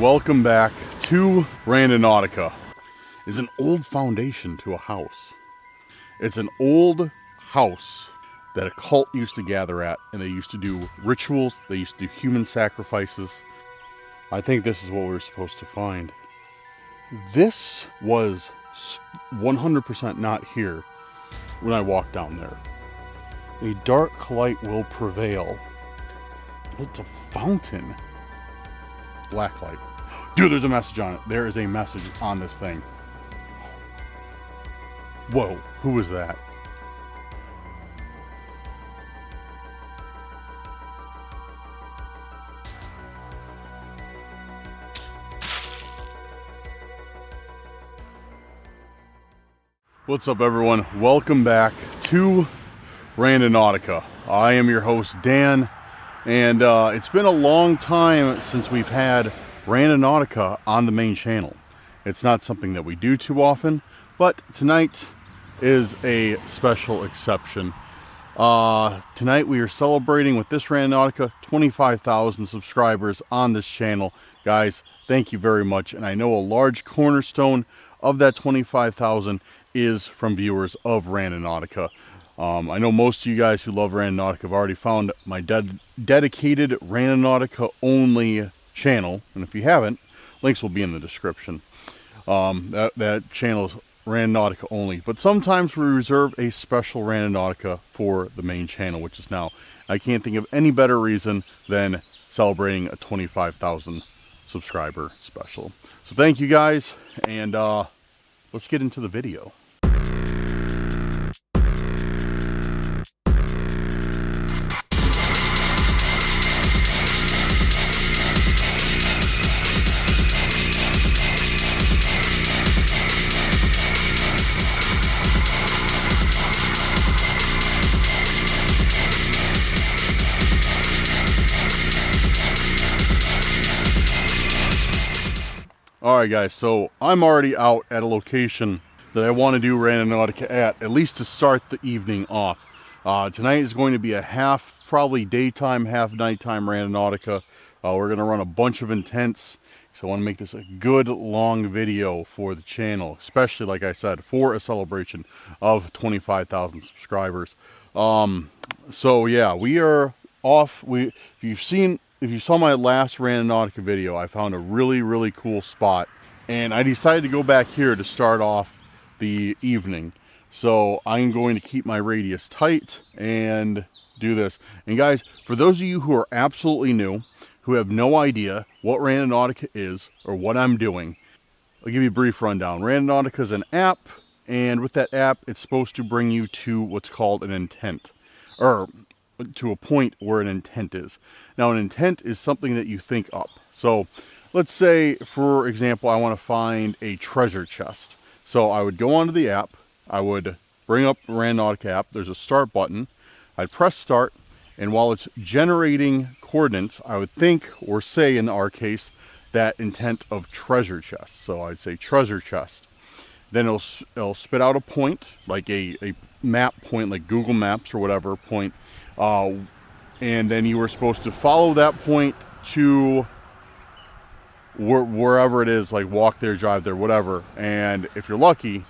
welcome back to Randonautica. It's an old foundation to a house. It's an old house that a cult used to gather at, and they used to do rituals, they used to do human sacrifices. I think this is what we were supposed to find. This was 100% not here when I walked down there. A dark light will prevail. It's a fountain. Black light. Dude, there's a message on it. There is a message on this thing. Whoa, who was that? What's up, everyone? Welcome back to Randonautica. I am your host, Dan, and it's been a long time since we've had Randonautica on the main channel. It's not something that we do too often, but tonight is a special exception. Tonight we are celebrating with this Randonautica 25,000 subscribers on this channel. Guys, thank you very much, and I know a large cornerstone of that 25,000 is from viewers of Randonautica. I know most of you guys who love Randonautica have already found my dedicated Randonautica only channel, and if you haven't, links will be in the description. That channel is Randonautica only, but sometimes we reserve a special Randonautica for the main channel, which is now. I can't think of any better reason than celebrating a 25,000 subscriber special. So thank you guys, and let's get into the video. Alright guys, so I'm already out at a location that I want to do Randonautica at least to start the evening off. Tonight is going to be a half, probably daytime, half nighttime Randonautica. We're going to run a bunch of intents, so I want to make this a good long video for the channel, especially, like I said, for a celebration of 25,000 subscribers. So yeah, we are off. If you saw my last Randonautica video, I found a really cool spot, and I decided to go back here to start off the evening. So I'm going to keep my radius tight and do this. And guys, for those of you who are absolutely new, who have no idea what Randonautica is or what I'm doing, I'll give you a brief rundown. Randonautica is an app, and with that app, it's supposed to bring you to what's called an intent, or to a point where an intent is. Now, an intent is something that you think up. So let's say, for example, I want to find a treasure chest. So I would go onto the app, I would bring up the Randonautica app, there's a start button, I'd press start, and while it's generating coordinates, I would think, or say in our case, that intent of treasure chest. So I'd say treasure chest. Then it'll spit out a point, like a map point, like Google Maps or whatever point, and then you were supposed to follow that point to wherever it is, like walk there, drive there, whatever. And if you're lucky,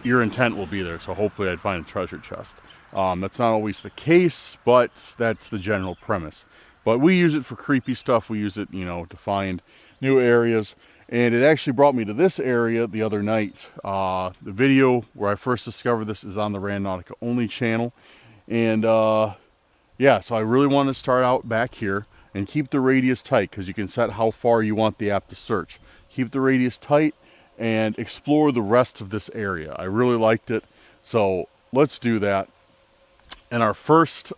your intent will be there. So hopefully I'd find a treasure chest. That's not always the case, but that's the general premise. But we use it for creepy stuff. We use it, you know, to find new areas. And it actually brought me to this area the other night. The video where I first discovered this is on the Randonautica only channel. And yeah, so I really want to start out back here and keep the radius tight, because you can set how far you want the app to search. Keep the radius tight and explore the rest of this area. I really liked it, so let's do that. And our first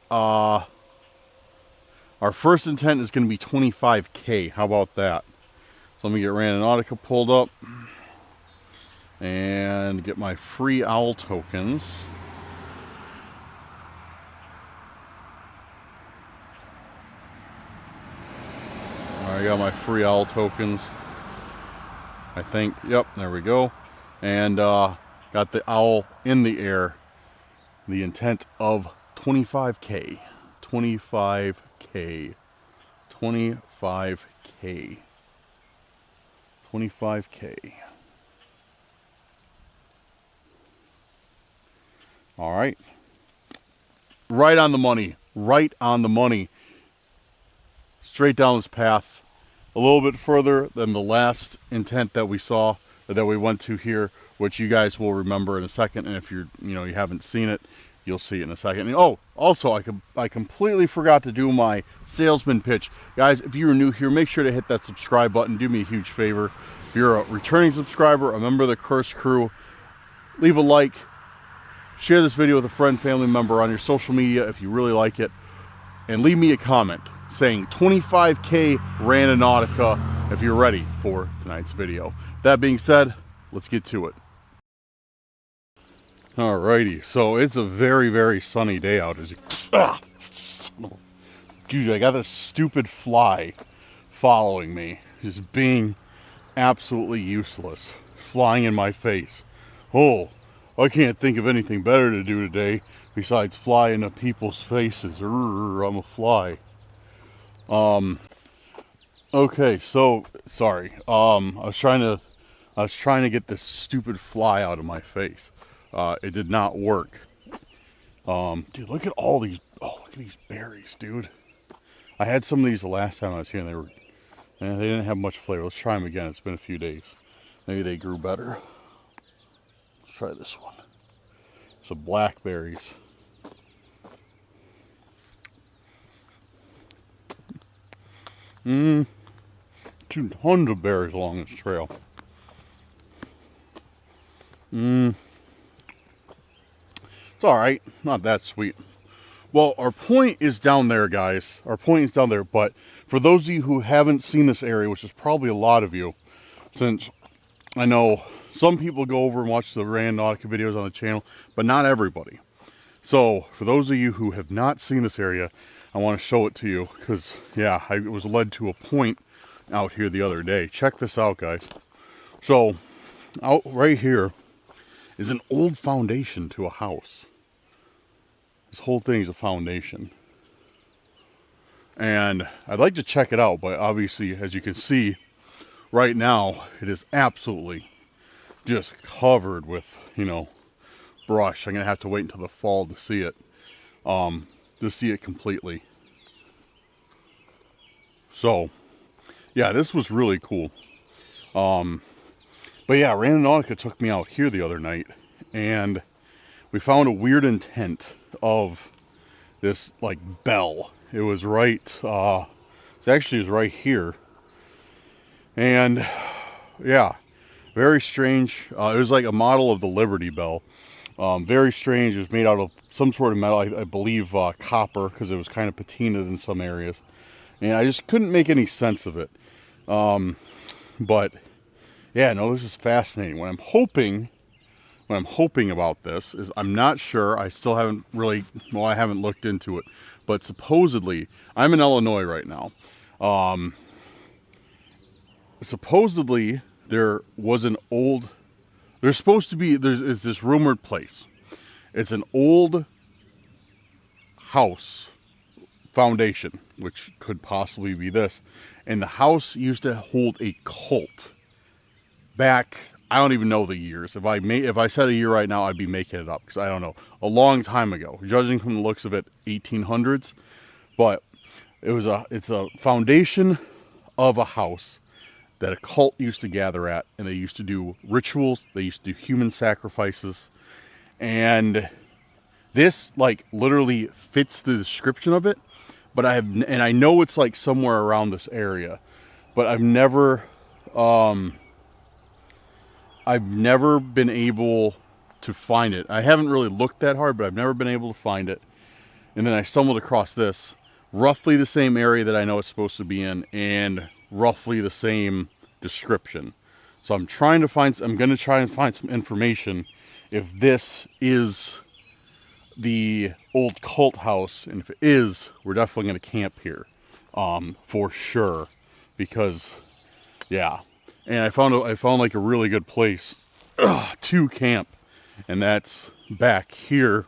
intent is going to be 25K. How about that? So let me get Randonautica pulled up and get my free owl tokens. I got my free owl tokens, I think. Yep, there we go. And got the owl in the air. The intent of 25K. 25K. 25K. 25K. All right. Right on the money. Right on the money. Straight down this path. A little bit further than the last intent that we saw, that we went to here, which you guys will remember in a second. And if you haven't seen it, you'll see it in a second. And, oh, also, I completely forgot to do my salesman pitch. Guys, if you're new here, make sure to hit that subscribe button. Do me a huge favor. If you're a returning subscriber, a member of the Curse Crew, leave a like. Share this video with a friend, family member on your social media if you really like it. And leave me a comment saying 25K Randonautica if you're ready for tonight's video. That being said, let's get to it. Alrighty, so it's a very, very sunny day out. Dude, I got this stupid fly following me, just being absolutely useless, flying in my face. Oh, I can't think of anything better to do today besides fly into people's faces. I'm a fly. Okay, so sorry. I was trying to get this stupid fly out of my face. It did not work. Dude, look at all these. Oh, look at these berries, dude. I had some of these the last time I was here, and they didn't have much flavor. Let's try them again. It's been a few days. Maybe they grew better. Let's try this one. So blackberries. Tons of berries along this trail. It's alright, not that sweet. Well, our point is down there, guys. Our point is down there, but for those of you who haven't seen this area, which is probably a lot of you, since I know some people go over and watch the Randonautica videos on the channel, but not everybody. So, for those of you who have not seen this area, I want to show it to you, because, yeah, I was led to a point out here the other day. Check this out, guys. So, out right here is an old foundation to a house. This whole thing is a foundation. And I'd like to check it out, but obviously, as you can see, right now, it is absolutely just covered with, brush. I'm going to have to wait until the fall to see it. To see it completely. So, yeah, this was really cool. But yeah, Randonautica took me out here the other night, and we found a weird intent of this, like, bell. It was right, it was right here. And, yeah, very strange. It was like a model of the Liberty Bell. Very strange. It was made out of some sort of metal, I believe copper, because it was kind of patinaed in some areas. And I just couldn't make any sense of it. But, yeah, no, this is fascinating. What I'm hoping about this is, I'm not sure, I still haven't really, well, I haven't looked into it, but supposedly, I'm in Illinois right now. Supposedly, there was an old, there's supposed to be, is this rumored place. It's an old house foundation, which could possibly be this. And the house used to hold a cult back, I don't even know the years. If I said a year right now, I'd be making it up, because I don't know. A long time ago, judging from the looks of it, 1800s. But it's a foundation of a house that a cult used to gather at, and they used to do rituals, they used to do human sacrifices, and this, like, literally fits the description of it, but I know it's, like, somewhere around this area, but I've never been able to find it. I haven't really looked that hard, but I've never been able to find it, and then I stumbled across this, roughly the same area that I know it's supposed to be in, and roughly the same description. So I'm going to try and find some information if this is the old cult house, and if it is, we're definitely going to camp here, for sure, because, yeah. And I found like a really good place to camp, and that's back here.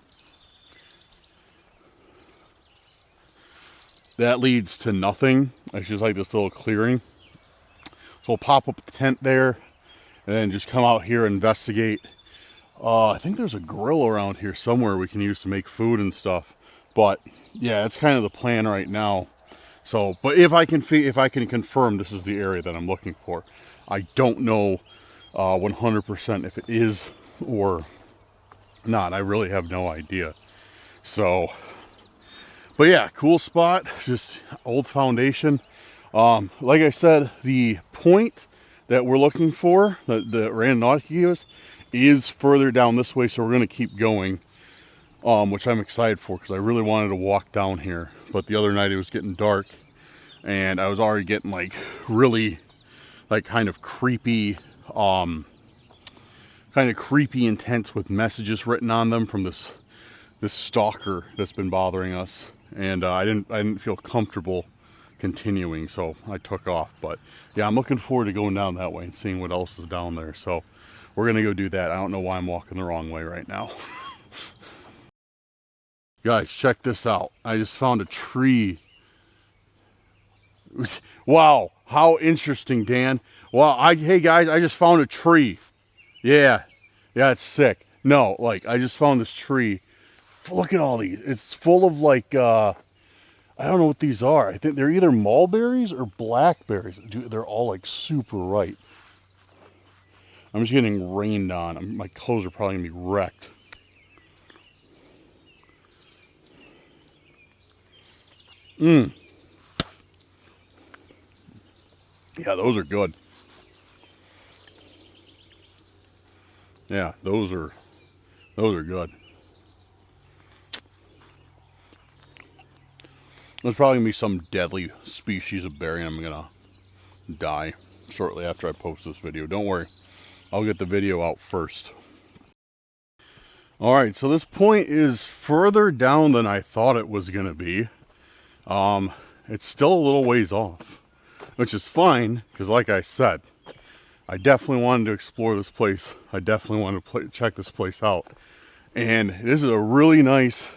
That leads to nothing. It's just like this little clearing. So we'll pop up the tent there and then just come out here and investigate. I think there's a grill around here somewhere we can use to make food and stuff. But yeah, that's kind of the plan right now. So, but if I can confirm this is the area that I'm looking for. I don't know 100% if it is or not. I really have no idea. So, but yeah, cool spot. Just old foundation. Like I said, the point that we're looking for, that the Randonautica gave us, is further down this way. So we're going to keep going, which I'm excited for because I really wanted to walk down here. But the other night it was getting dark and I was already getting like really like kind of creepy intents with messages written on them from this stalker that's been bothering us, and I didn't feel comfortable continuing, so I took off. But yeah, I'm looking forward to going down that way and seeing what else is down there. So we're gonna go do that. I don't know why I'm walking the wrong way right now. Guys, check this out. I just found a tree. Wow, how interesting, Dan. Wow, hey guys, I just found a tree. Yeah, it's sick. No, like, I just found this tree. Look at all these. It's full of like, I don't know what these are. I think they're either mulberries or blackberries. Dude, they're all like super ripe. I'm just getting rained on. My clothes are probably gonna be wrecked. Yeah, those are good. Yeah, those are good. There's probably gonna be some deadly species of berry and I'm gonna die shortly after I post this video. Don't worry, I'll get the video out first. Alright, so this point is further down than I thought it was gonna be. It's still a little ways off, which is fine, because like I said, I definitely wanted to explore this place. I definitely wanted to check this place out. And this is a really nice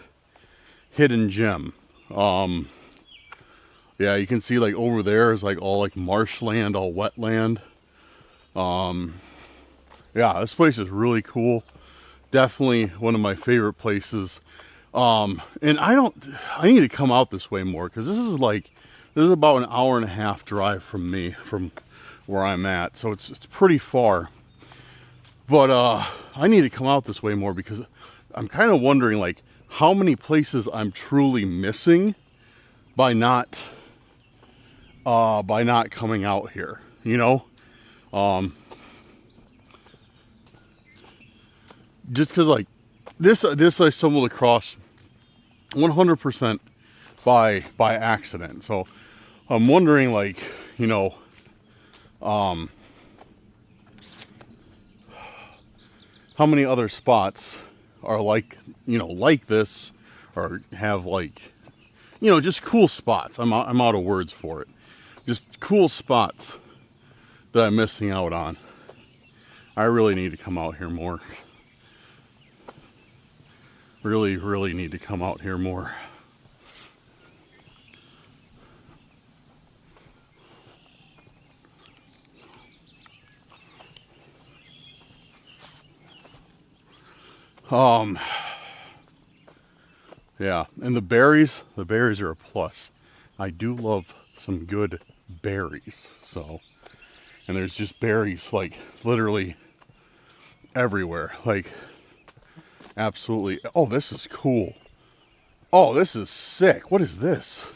hidden gem. Yeah, you can see like over there is like all like marshland, all wetland. Yeah, this place is really cool. Definitely one of my favorite places. And I need to come out this way more, because this is about an hour and a half drive from me, from where I'm at. So it's pretty far. But I need to come out this way more, because I'm kind of wondering like how many places I'm truly missing by not coming out here, you know? Just because like this I stumbled across 100% by accident. So I'm wondering, like, you know, how many other spots are like, you know, like this, or have like, you know, just cool spots. I'm out of words for it. Just cool spots that I'm missing out on. I really need to come out here more. Really need to come out here more. Yeah, and the berries are a plus. I do love some good berries, so, and there's just berries like literally everywhere, like absolutely. Oh, this is cool. Oh, this is sick. What is this?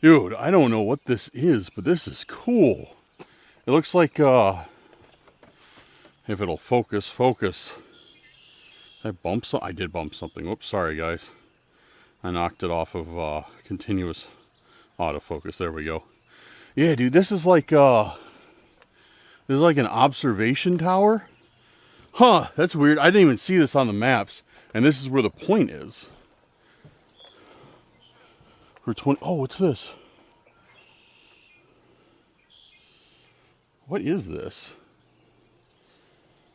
Dude, I don't know what this is, but this is cool. It looks like, if it'll focus. I did bump something. Whoops, sorry guys. I knocked it off of continuous autofocus. There we go. Yeah, dude, this is like an observation tower. Huh, that's weird. I didn't even see this on the maps. And this is where the point is. For 20. Oh, what's this? What is this?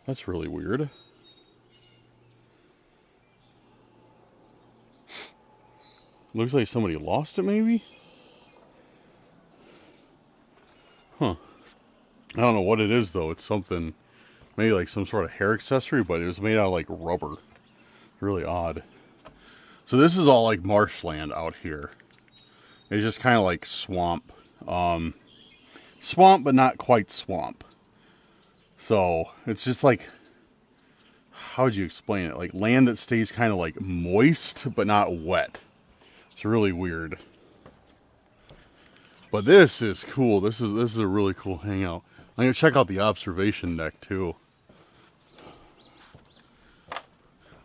That's really weird. Looks like somebody lost it, maybe? Huh. I don't know what it is though. It's something, maybe like some sort of hair accessory, but it was made out of like rubber. Really odd. So this is all like marshland out here. It's just kind of like swamp. Swamp, but not quite swamp. So it's just like, how would you explain it? Like land that stays kind of like moist, but not wet. It's really weird. But this is cool. This is a really cool hangout. I'm gonna check out the observation deck too.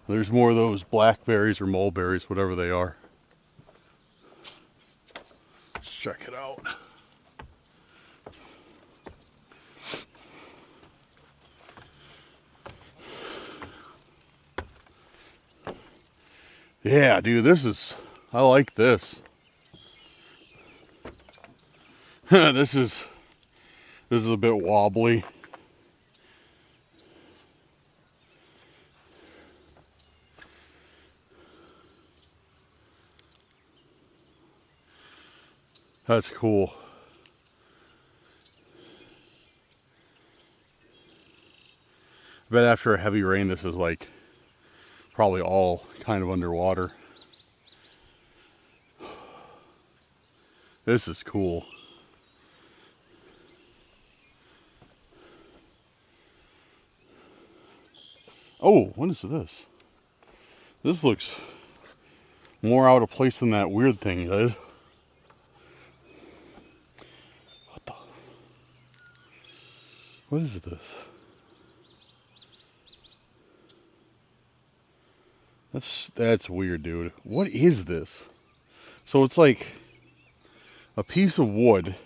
There's more of those blackberries or mulberries, whatever they are. Let's check it out. Yeah, dude, I like this. This is a bit wobbly. That's cool. I bet after a heavy rain, this is like probably all kind of underwater. This is cool. Oh, what is this? This looks more out of place than that weird thing did. What is this? That's weird, dude. What is this? So it's like a piece of wood. It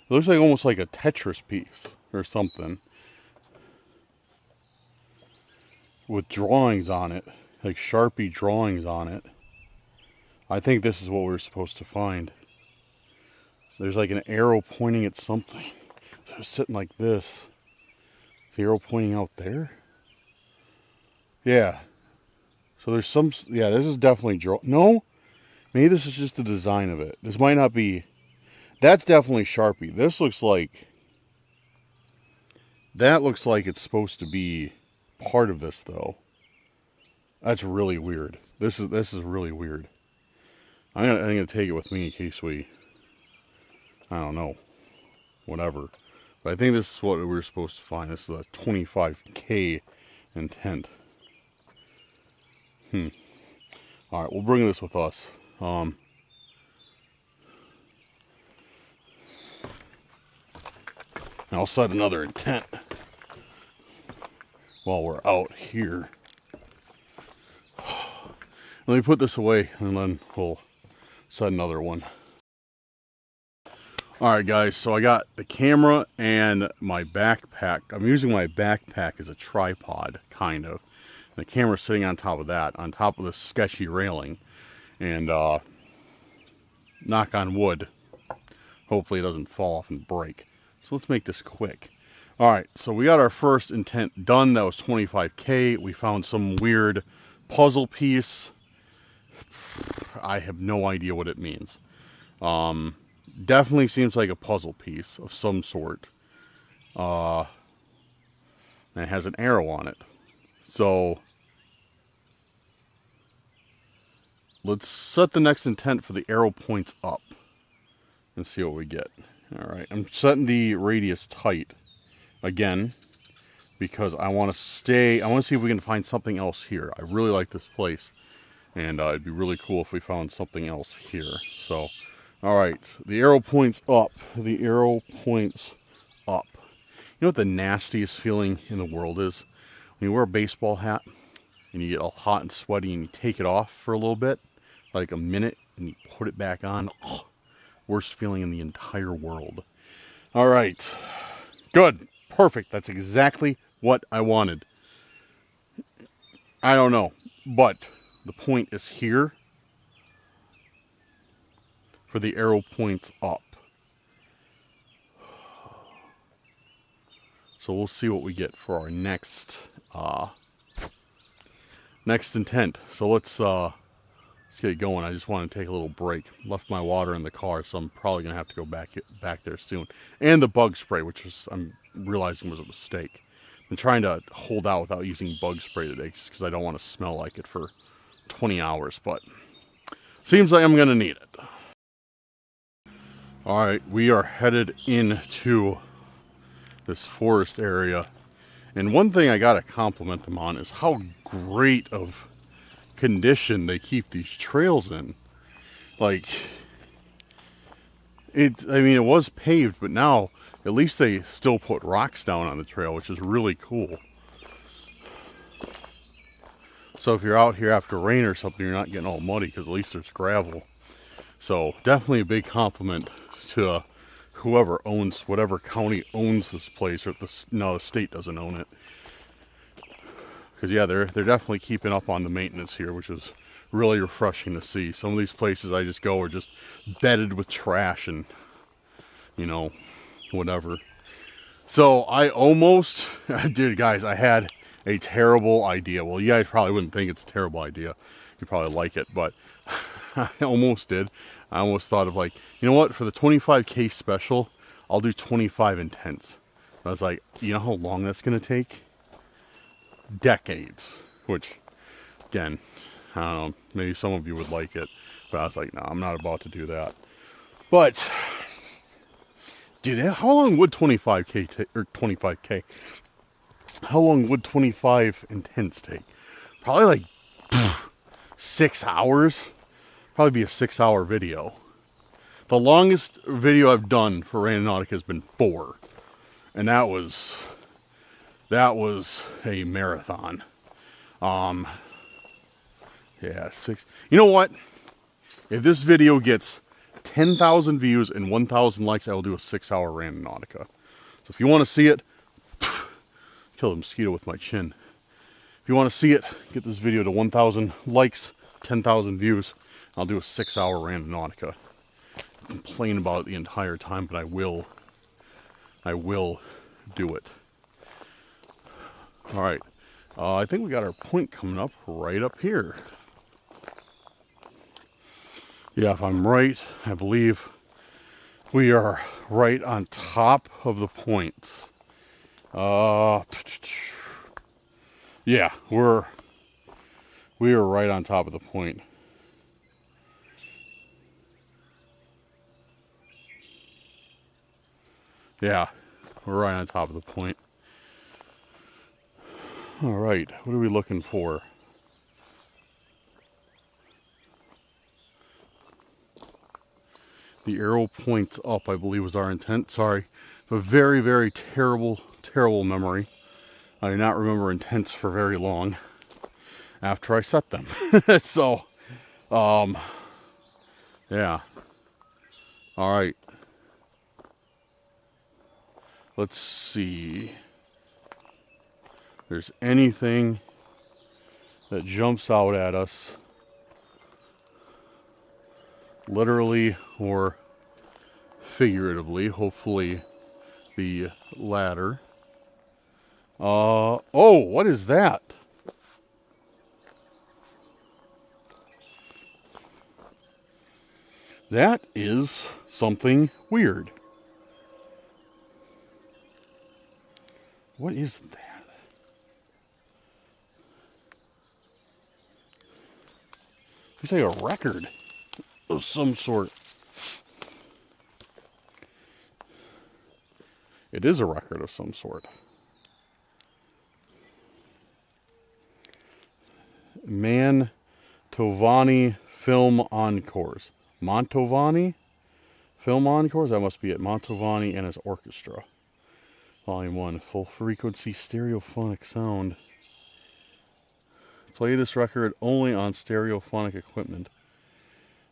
looks like almost like a Tetris piece or something. With drawings on it. Like Sharpie drawings on it. I think this is what we're supposed to find. There's like an arrow pointing at something. So it's sitting like this. Is the arrow pointing out there? Yeah. So there's some, yeah, this is definitely no, maybe this is just the design of it. This might not be, that's definitely Sharpie. This looks like, that looks like it's supposed to be part of this though. That's really weird. This is really weird. I'm gonna take it with me in case we, I don't know, whatever. But I think this is what we were supposed to find. This is a 25K intent. Alright, we'll bring this with us. I'll set another intent while we're out here. Let me put this away and then we'll set another one. Alright guys, so I got the camera and my backpack. I'm using my backpack as a tripod, kind of. The camera's sitting on top of that, on top of this sketchy railing. And, knock on wood, hopefully it doesn't fall off and break. So let's make this quick. Alright, so we got our first intent done. That was 25K. We found some weird puzzle piece. I have no idea what it means. Definitely seems like a puzzle piece of some sort. And it has an arrow on it. So let's set the next intent for the arrow points up and see what we get. Alright, I'm setting the radius tight again because I want to see if we can find something else here. I really like this place and it'd be really cool if we found something else here. So, alright, the arrow points up. The arrow points up. You know what the nastiest feeling in the world is? When you wear a baseball hat and you get all hot and sweaty and you take it off for a little bit, like a minute, and you put it back on. Oh, worst feeling in the entire world. All right. Good. Perfect. That's exactly what I wanted. I don't know, but the point is here for the arrow points up. So we'll see what we get for our next intent. So let's let's get going. I just want to take a little break. Left my water in the car, so I'm probably going to have to go back there soon. And the bug spray, which was, I'm realizing was a mistake. I'm trying to hold out without using bug spray today, just because I don't want to smell like it for 20 hours, but seems like I'm going to need it. Alright, we are headed into this forest area. And one thing I gotta compliment them on is how great of condition they keep these trails in. Like, I mean, it was paved, but now at least they still put rocks down on the trail, which is really cool. So if you're out here after rain or something, you're not getting all muddy, because at least there's gravel. So definitely a big compliment to whoever owns, whatever county owns this place, or no, the state doesn't own it. Because yeah, they're definitely keeping up on the maintenance here, which is really refreshing to see. Some of these places I just go are just bedded with trash and, you know, whatever. So I almost, dude, guys, I had a terrible idea. Well, you guys probably wouldn't think it's a terrible idea. You probably like it, but I almost did. I almost thought of, like, you know what, for the 25K special, I'll do 25 intense. I was like, you know how long that's going to take? Decades. Which, again, I don't know, maybe some of you would like it, but I was like, no, I'm not about to do that. But, dude, how long would 25K take, or 25K? How long would 25 intense take? Probably like 6 hours. Probably be a 6-hour video. The longest video I've done for Randonautica has been 4, and that was a marathon. Yeah, 6. You know what? If this video gets 10,000 views and 1,000 likes, I will do a 6-hour Randonautica. So if you want to see it, kill a mosquito with my chin. If you want to see it, get this video to 1,000 likes, 10,000 views. I'll do a 6-hour Randonautica. Complain about it the entire time, but I will do it. All right, I think we got our point coming up right up here. Yeah, if I'm right, I believe we are right on top of the points. Yeah, we are right on top of the point. Yeah, we're right on top of the point. All right, what are we looking for? The arrow points up, I believe, was our intent. Sorry, a very, very terrible memory. I do not remember intents for very long after I set them. So, yeah. All right. Let's see if there's anything that jumps out at us, literally or figuratively. Hopefully the latter. Oh, what is that? That is something weird. What is that? It's like a record of some sort. It is a record of some sort. Mantovani Film Encores. Mantovani Film Encores? That must be it. Mantovani and his orchestra. Volume 1. Full frequency stereophonic sound. Play this record only on stereophonic equipment.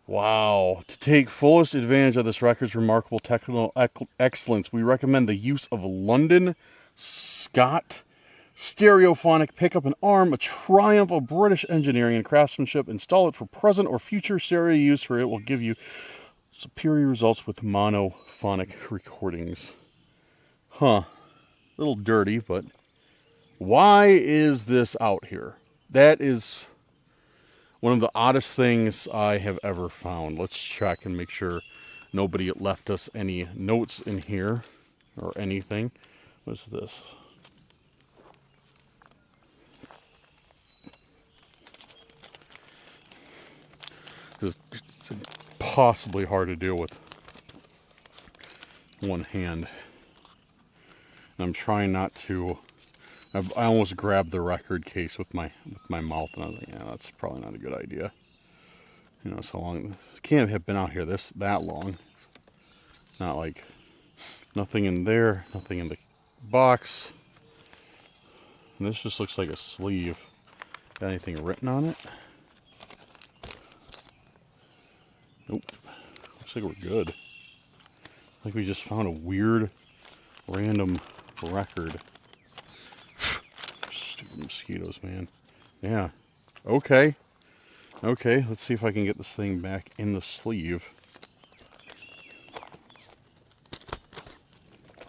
Wow. To take fullest advantage of this record's remarkable technical excellence, we recommend the use of London Scott stereophonic pickup and arm, a triumph of British engineering and craftsmanship. Install it for present or future stereo use, for it will give you superior results with monophonic recordings. Huh. A little dirty, but why is this out here? That is... One of the oddest things I have ever found. Let's check and make sure nobody left us any notes in here or anything. What's this? This is possibly hard to deal with one hand. I'm trying not to. I almost grabbed the record case with my mouth, and I was like, yeah, that's probably not a good idea. You know, so long. Can't have been out here that long. Not like nothing in there, nothing in the box. And this just looks like a sleeve. Got anything written on it? Nope. Looks like we're good. Like we just found a weird, random record. Stupid mosquitoes, man. Yeah. Okay. Okay, let's see if I can get this thing back in the sleeve.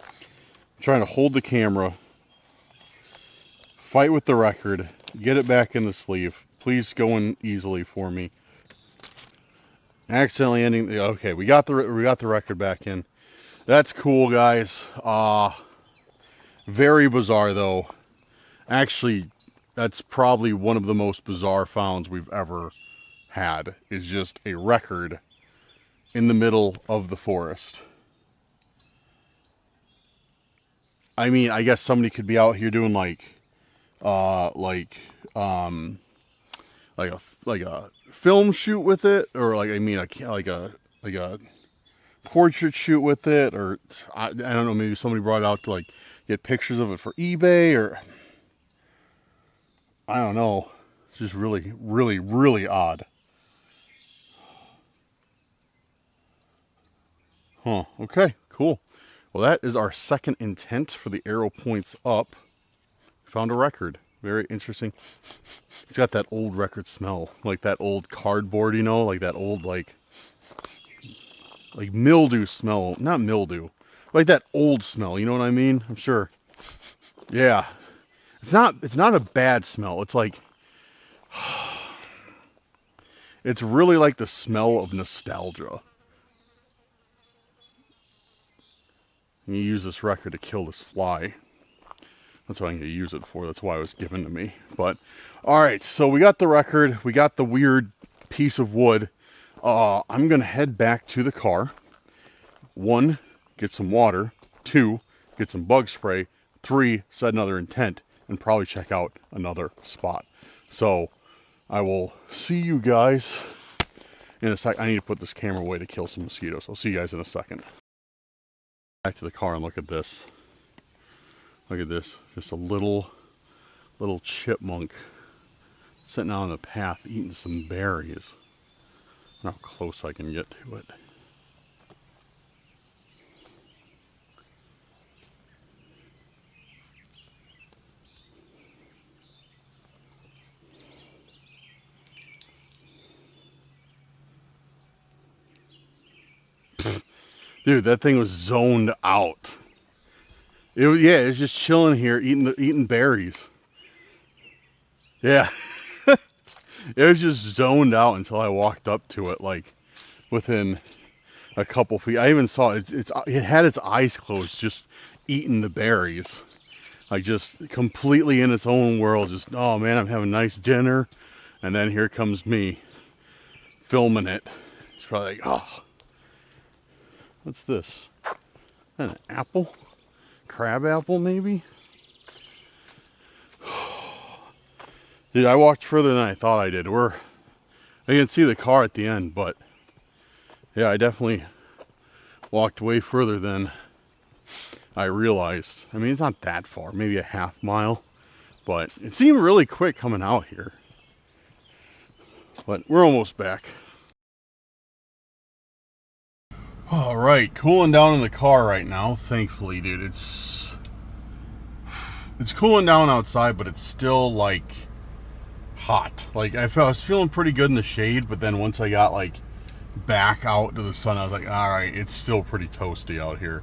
I'm trying to hold the camera, fight with the record, get it back in the sleeve. Please go in easily for me. Accidentally ending the, okay, we got the record back in. That's cool, guys. Very bizarre though. Actually, that's probably one of the most bizarre founds we've ever had, is just a record in the middle of the forest. I mean, I guess somebody could be out here doing like a film shoot with it, or like a portrait shoot with it, or I don't know, maybe somebody brought it out to like get pictures of it for eBay, or I don't know. It's just really, really, really odd. Huh. Okay, cool. Well, that is our second intent for the arrow points up. Found a record. Very interesting. It's got that old record smell, like that old cardboard, you know, like that old like mildew smell. Not mildew, like that old smell. You know what I mean? I'm sure. Yeah, it's not a bad smell. It's like, it's really like the smell of nostalgia. And you use this record to kill this fly. That's what I'm going to use it for. That's why it was given to me. But, alright, so we got the record. We got the weird piece of wood. I'm going to head back to the car. 1, get some water. 2, get some bug spray. 3, set another intent. And probably check out another spot. So, I will see you guys in a sec. I need to put this camera away to kill some mosquitoes. I'll see you guys in a second. Back to the car and look at this. Look at this. Just a little chipmunk sitting out on the path eating some berries. How close I can get to it. Dude, that thing was zoned out. It was just chilling here, eating berries. Yeah, it was just zoned out until I walked up to it, like within a couple feet. I even saw it had its eyes closed, just eating the berries, like just completely in its own world. Just, oh man, I'm having a nice dinner, and then here comes me filming it. It's probably like, oh. What's this? An apple? Crab apple, maybe? Dude, I walked further than I thought I did. I can see the car at the end, but yeah, I definitely walked way further than I realized. I mean, it's not that far, maybe a half mile, but it seemed really quick coming out here. But we're almost back. All right, cooling down in the car right now, thankfully, dude. It's cooling down outside, but it's still like hot. Like I was feeling pretty good in the shade, but then once I got like back out to the sun, I was like, all right, it's still pretty toasty out here.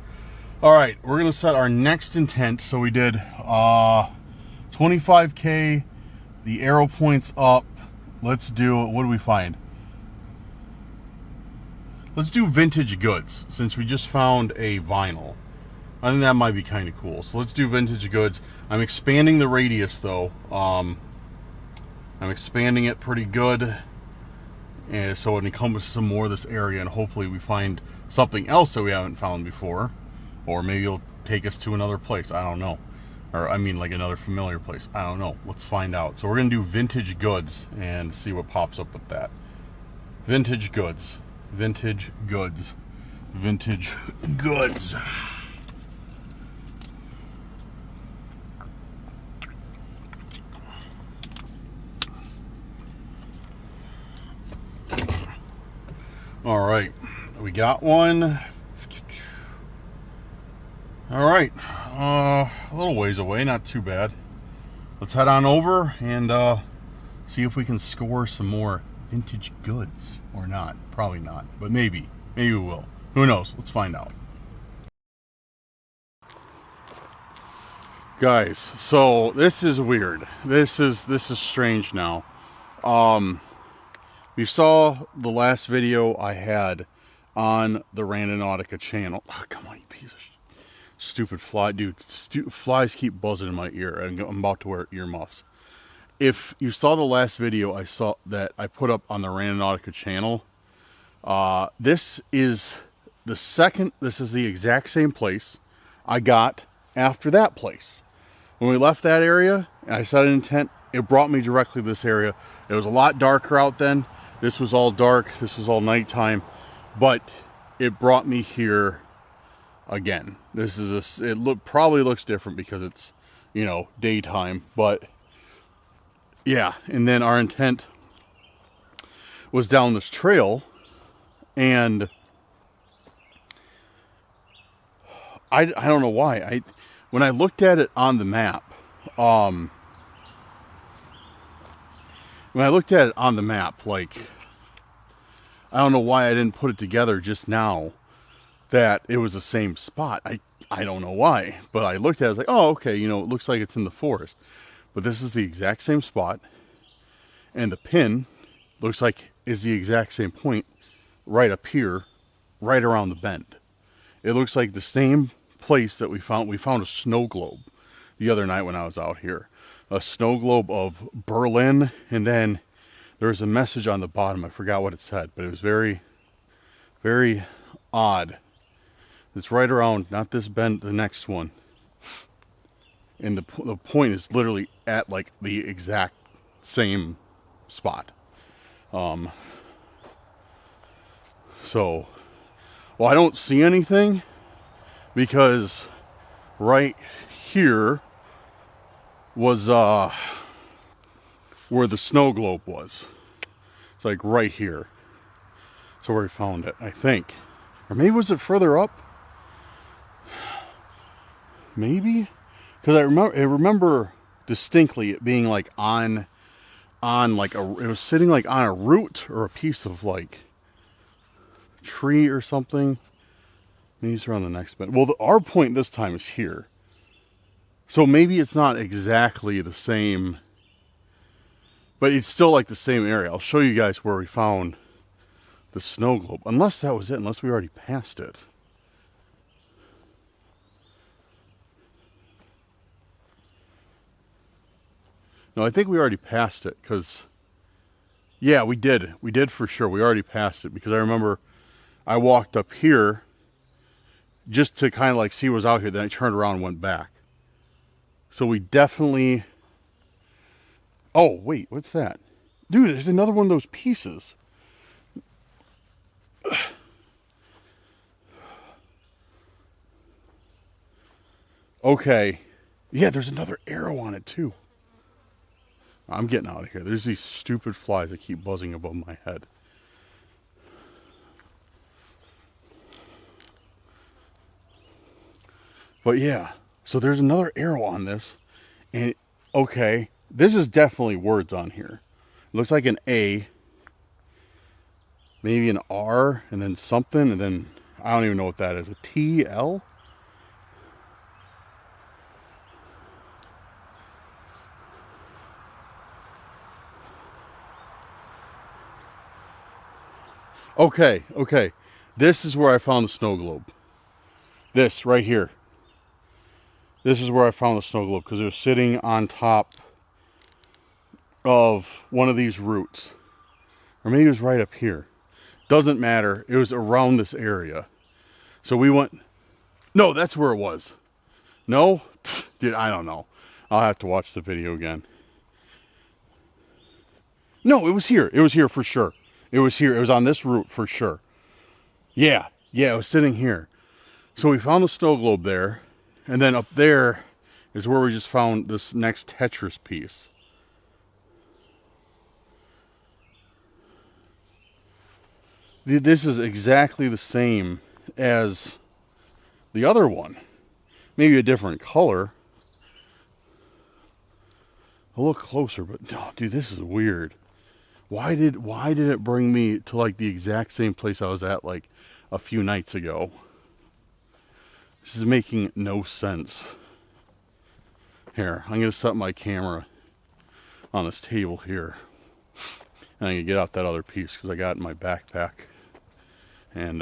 All right, we're gonna set our next intent. So we did 25K, the arrow points up, let's do, what do we find? Let's do vintage goods, since we just found a vinyl. I think that might be kind of cool. So let's do vintage goods. I'm expanding the radius though. I'm expanding it pretty good. And so it encompasses some more of this area, and hopefully we find something else that we haven't found before. Or maybe it'll take us to another place. I don't know. Or I mean like another familiar place. I don't know. Let's find out. So we're going to do vintage goods and see what pops up with that. Vintage goods. Vintage goods. Vintage goods. All right, we got one. All right, a little ways away, not too bad. Let's head on over and see if we can score some more vintage goods or not. Probably not, but maybe we will. Who knows? Let's find out. Guys, so this is weird. This is strange now. You saw the last video I had on the Randonautica channel. Oh, come on, you piece of stupid fly. Dude, flies keep buzzing in my ear, and I'm about to wear earmuffs. If you saw the last video I saw that I put up on the Randonautica channel, this is the exact same place I got after that place. When we left that area, and I set an intent, it brought me directly to this area. It was a lot darker out then. This was all dark. This was all nighttime, but it brought me here again. This is probably looks different because it's, you know, daytime, but yeah. And then our intent was down this trail, and I don't know why. When I looked at it on the map, like, I don't know why I didn't put it together just now that it was the same spot. I don't know why, but I looked at it, I was like, oh, okay, you know, it looks like it's in the forest. But this is the exact same spot, and the pin looks like is the exact same point right up here, right around the bend. It looks like the same place that we found a snow globe the other night when I was out here. A snow globe of Berlin, and then there's a message on the bottom. I forgot what it said, but it was very, very odd. It's right around, not this bend, the next one. And the point is literally at like the exact same spot. So, well, I don't see anything, because right here was where the snow globe was. It's like right here. So where we found it, I think. Or maybe was it further up? Maybe? Because I remember distinctly it being like on like it was sitting like on a root or a piece of like tree or something. Maybe it's around the next bend. Well, our point this time is here. So maybe it's not exactly the same, but it's still like the same area. I'll show you guys where we found the snow globe. Unless that was it, unless we already passed it. No, I think we already passed it, because, yeah, we did. We did for sure. We already passed it, because I remember I walked up here just to kind of like see what was out here. Then I turned around and went back. So we definitely... Oh, wait, what's that? Dude, there's another one of those pieces. Okay. Yeah, there's another arrow on it, too. I'm getting out of here. There's these stupid flies that keep buzzing above my head. But yeah, so there's another arrow on this. And, okay, this is definitely words on here. It looks like an A, maybe an R, and then something, and then I don't even know what that is. A T, L? Okay, okay. This is where I found the snow globe. This right here. This is where I found the snow globe because it was sitting on top of one of these roots. Or maybe it was right up here. Doesn't matter. It was around this area. So we went... No, that's where it was. No? Dude, I don't know. I'll have to watch the video again. No, it was here. It was here for sure. It was here. It was on this route for sure. Yeah, it was sitting here. So we found the snow globe there. And then up there is where we just found this next Tetris piece. This is exactly the same as the other one. Maybe a different color. A little closer, but oh, dude, this is weird. Why did it bring me to like the exact same place I was at like a few nights ago? This is making no sense. Here, I'm gonna set my camera on this table here. And I'm gonna get out that other piece because I got it in my backpack. And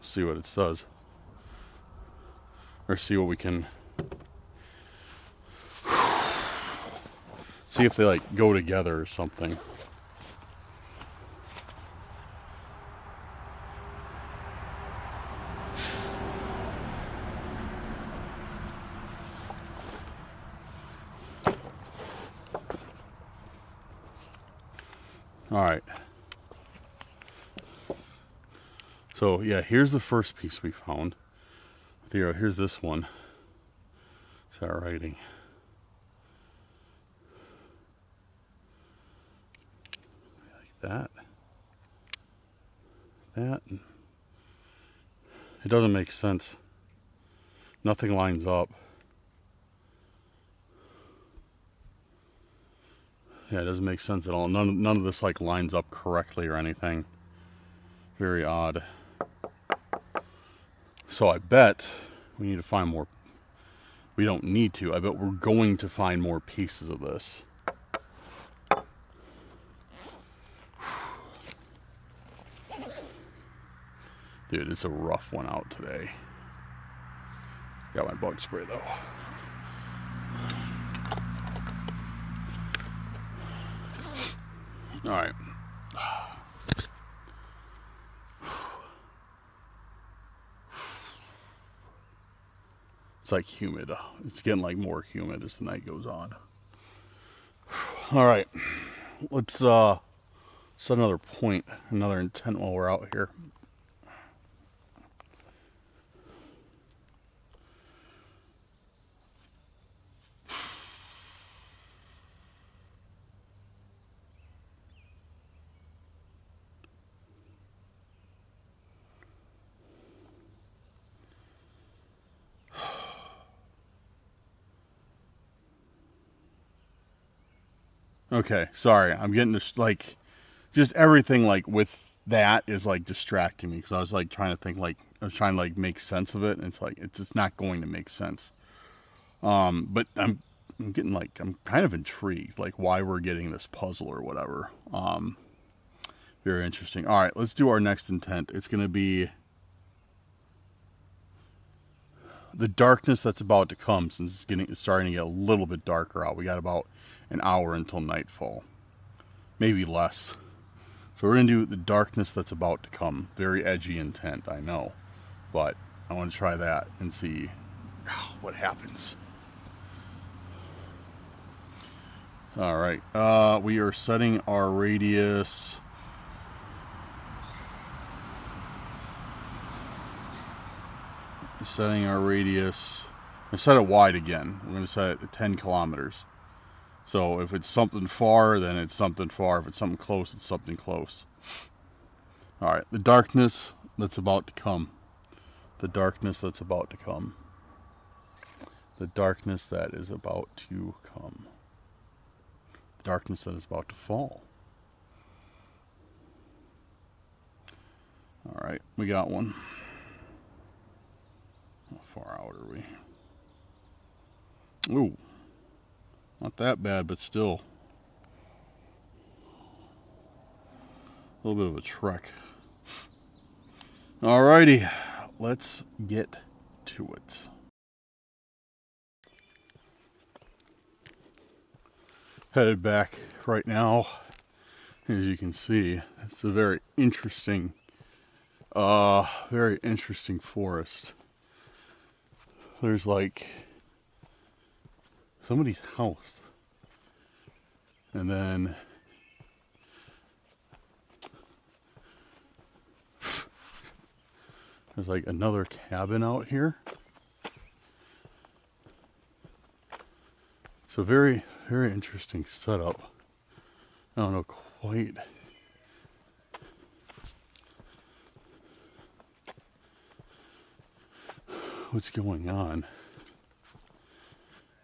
see what it says. Or see what we can... See if they like go together or something. All right. So yeah, here's the first piece we found. Theo, here's this one. Is that writing? Like that. That. It doesn't make sense. Nothing lines up. Yeah, it doesn't make sense at all. None of this like lines up correctly or anything. Very odd. So I bet we need to find more. We don't need to. I bet we're going to find more pieces of this. Dude, it's a rough one out today. Got my bug spray though. All right. It's like humid. It's getting like more humid as the night goes on. All right. Let's set another point, another intent while we're out here. Okay, sorry. I'm getting this, like, just everything, like, with that is, like, distracting me. Because I was, like, trying to think, like, I was trying to, like, make sense of it. And it's, like, it's just not going to make sense. But I'm getting, like, I'm kind of intrigued, like, why we're getting this puzzle or whatever. Very interesting. All right, let's do our next intent. It's going to be the darkness that's about to come, since it's starting to get a little bit darker out. We got about an hour until nightfall, maybe less. So we're gonna do the darkness that's about to come. Very edgy intent, I know, but I want to try that and see what happens. All right, we are setting our radius. Setting our radius. I set it wide again. We're going to set it at 10 kilometers. So if it's something far, then it's something far. If it's something close, it's something close. All right, the darkness that's about to come. The darkness that's about to come. The darkness that is about to come. The darkness that is about to fall. All right, we got one. How far out are we? Ooh. Not that bad, but still a little bit of a trek. Alrighty, let's get to it. Headed back right now. As you can see, it's a very interesting forest. There's like somebody's house, and then there's like another cabin out here. So very, very interesting setup. I don't know quite what's going on.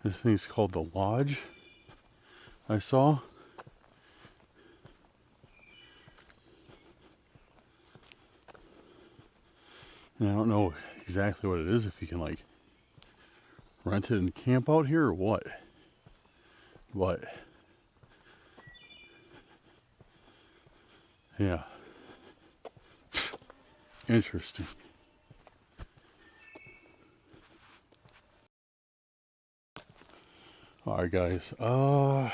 This thing's called the Lodge, I saw. And I don't know exactly what it is, if you can like rent it and camp out here or what. But yeah, interesting. All right, guys. I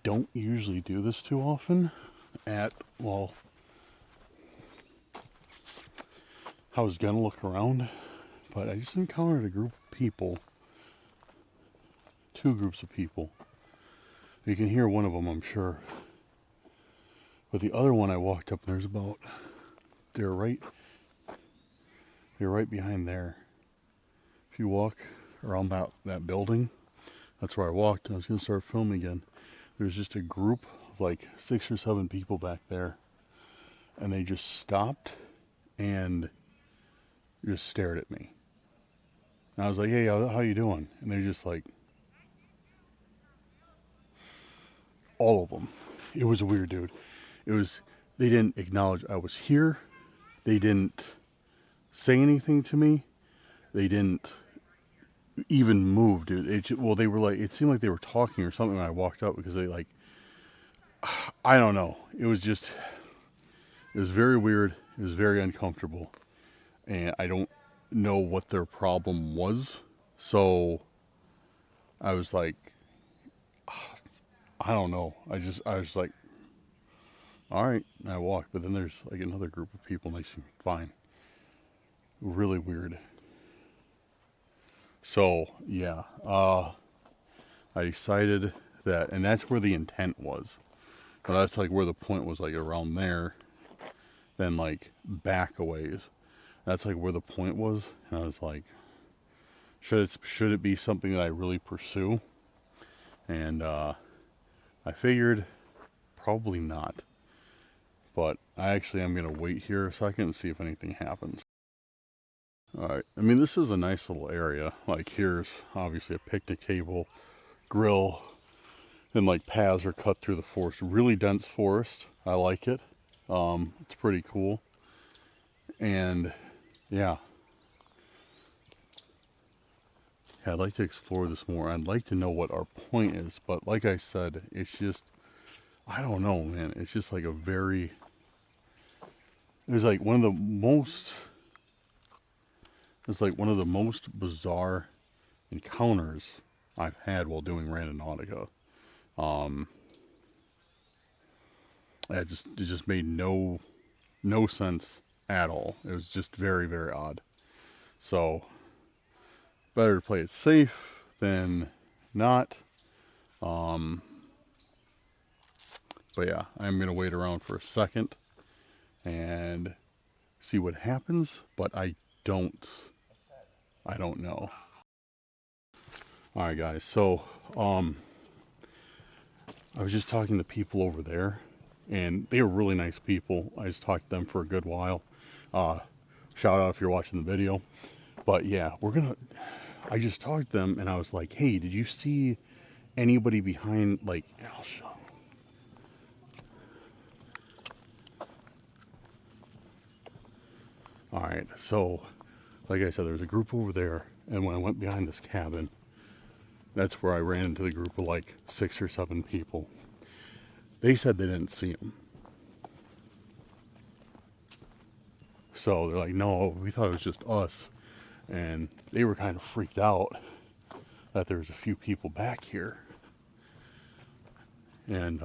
don't usually do this too often. Well, I was gonna look around, but I just encountered a group of people. Two groups of people. You can hear one of them, I'm sure. But the other one I walked up, and there's about, they're right behind there. If you walk around that building, that's where I walked. I was going to start filming again. There's just a group of like 6 or 7 people back there. And they just stopped and just stared at me. And I was like, hey, how you doing? And they're just like, all of them. It was weird, dude. They didn't acknowledge I was here. They didn't say anything to me. They didn't even move, dude. They were like, it seemed like they were talking or something when I walked up, because they like, I don't know. It was very weird. It was very uncomfortable. And I don't know what their problem was. So I was like, I don't know. I was like, all right. And I walked, but then there's like another group of people, and they seem fine. Really weird. So yeah, I decided that, and that's where the intent was. But that's like where the point was, like around there, then like back a ways. That's like where the point was. And I was like, should it be something that I really pursue? And I figured probably not. But I actually am going to wait here a second and see if anything happens. Alright, I mean, this is a nice little area. Like, here's obviously a picnic table, grill, and like paths are cut through the forest. Really dense forest. I like it. It's pretty cool. And yeah, I'd like to explore this more. I'd like to know what our point is, but like I said, it's just, I don't know, man. It's just like it was like one of the most bizarre encounters I've had while doing Randonautica. It just made no sense at all. It was just very, very odd. So better to play it safe than not. But yeah, I'm gonna wait around for a second and see what happens, but I don't know. Alright guys, so I was just talking to people over there, and they were really nice people. I just talked to them for a good while. Shout out if you're watching the video. But yeah, I just talked to them, and I was like, hey, did you see anybody behind, like, I'll show you. Alright, so like I said, there's a group over there, And when I went behind this cabin, that's where I ran into the group of like 6 or 7 people. They said they didn't see him. So they're like, no, we thought it was just us. And they were kind of freaked out that there was a few people back here. And,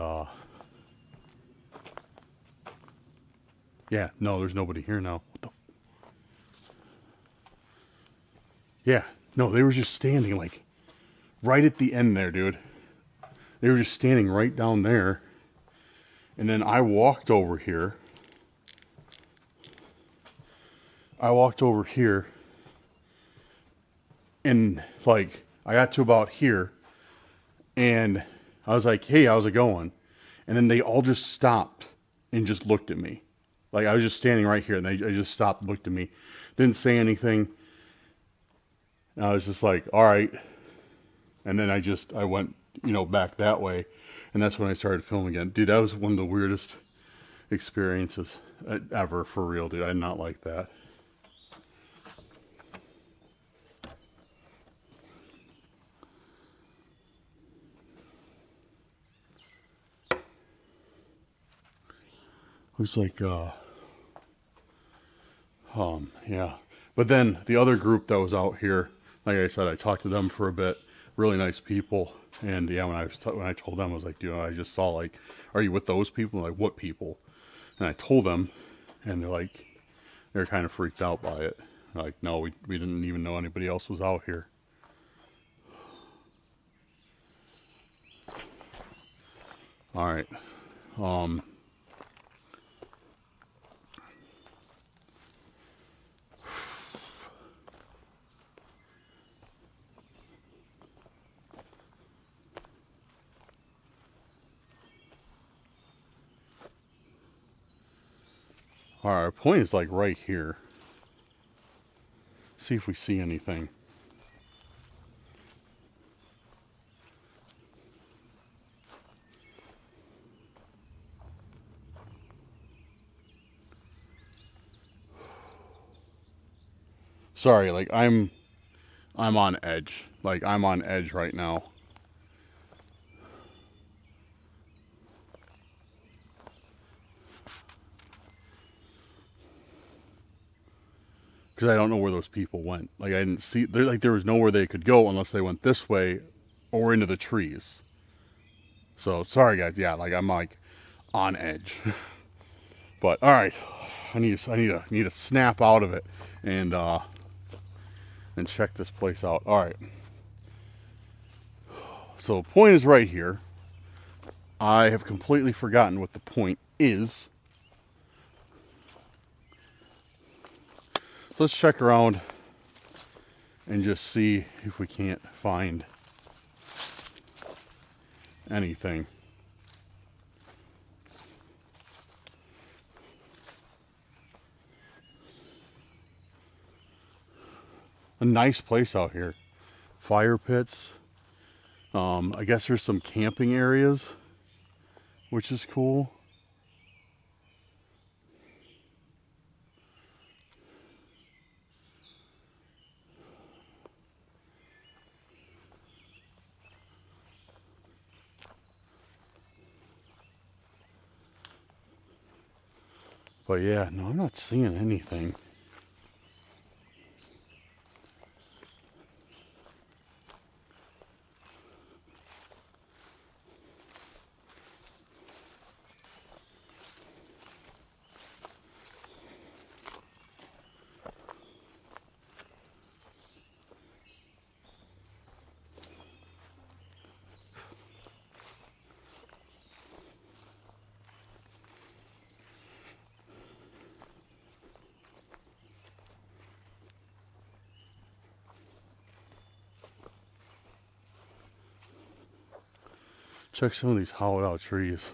yeah, no, there's nobody here now. What the? Yeah, no, they were just standing like right at the end there, dude. They were just standing right down there. And then I walked over here. And like I got to about here and I was like, hey, how's it going? And then they all just stopped and just looked at me. Like I was just standing right here and they just stopped and looked at me. Didn't say anything. And I was just like, all right. And then I went, back that way. And that's when I started filming again. Dude, that was one of the weirdest experiences ever, for real, dude. I did not like that. Looks like, yeah. But then the other group that was out here, like I said, I talked to them for a bit. Really nice people. And yeah, when I told them, I was like, dude, I just saw like, are you with those people? Like, what people? And I told them, and they're kind of freaked out by it. Like, no, we didn't even know anybody else was out here. All right. All right, our point is like right here. See if we see anything. Sorry, like I'm on edge. Like I'm on edge right now. Because I don't know where those people went. Like I didn't see, there was nowhere they could go unless they went this way or into the trees. So sorry guys, yeah, like I'm like on edge. But all right, I need to snap out of it and check this place out. All right. So the point is right here. I have completely forgotten what the point is. So let's check around and just see if we can't find anything. A nice place out here. Fire pits. I guess there's some camping areas, which is cool. But yeah, no, I'm not seeing anything. Check some of these hollowed out trees.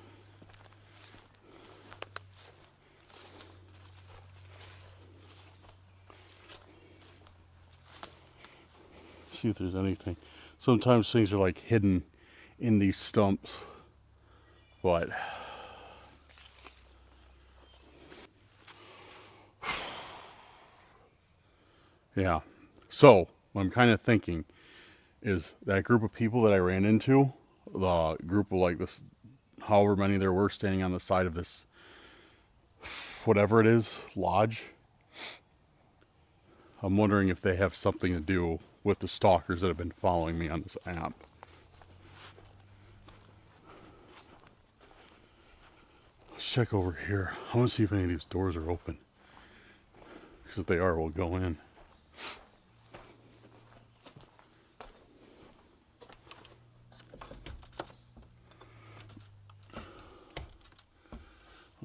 See if there's anything. Sometimes things are like hidden in these stumps, but yeah. So what I'm kind of thinking is that group of people that I ran into, the group of like this, however many there were standing on the side of this, whatever it is, lodge. I'm wondering if they have something to do with the stalkers that have been following me on this app. Let's check over here. I want to see if any of these doors are open. Because if they are, we'll go in.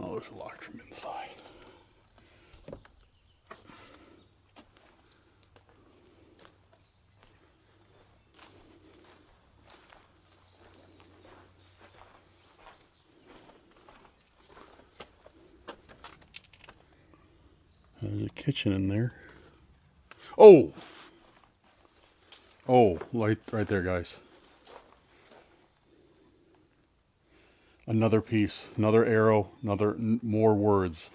Oh, there's locked from inside. There's a kitchen in there. Oh! Oh, right there, guys. Another piece, another arrow, more words.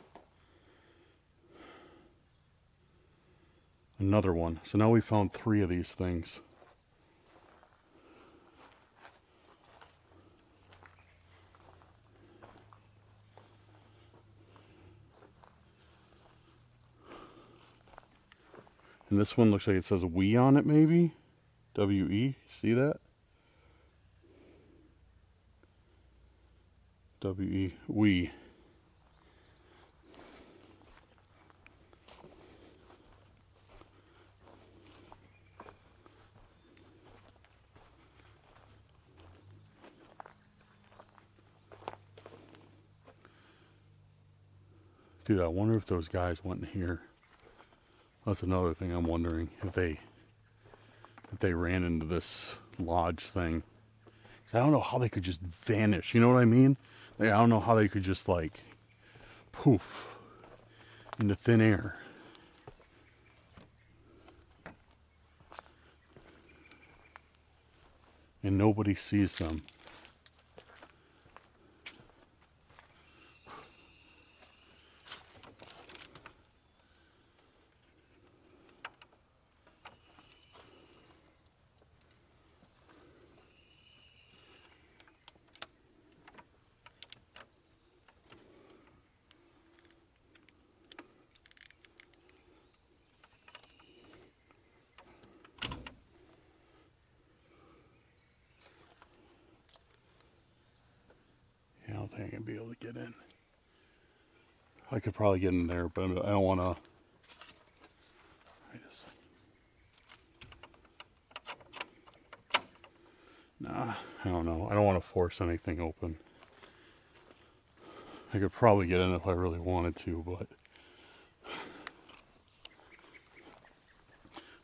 Another one. So now we found 3 of these things. And this one looks like it says "we" on it, maybe? W-E, see that? W-E, we. Dude, I wonder if those guys went in here. That's another thing I'm wondering, if they ran into this lodge thing. I don't know how they could just vanish, you know what I mean? Like, I don't know how they could just like poof into thin air. And nobody sees them. I don't think I'm going to be able to get in. I could probably get in there, but I don't want to. Nah, I don't know. I don't want to force anything open. I could probably get in if I really wanted to, but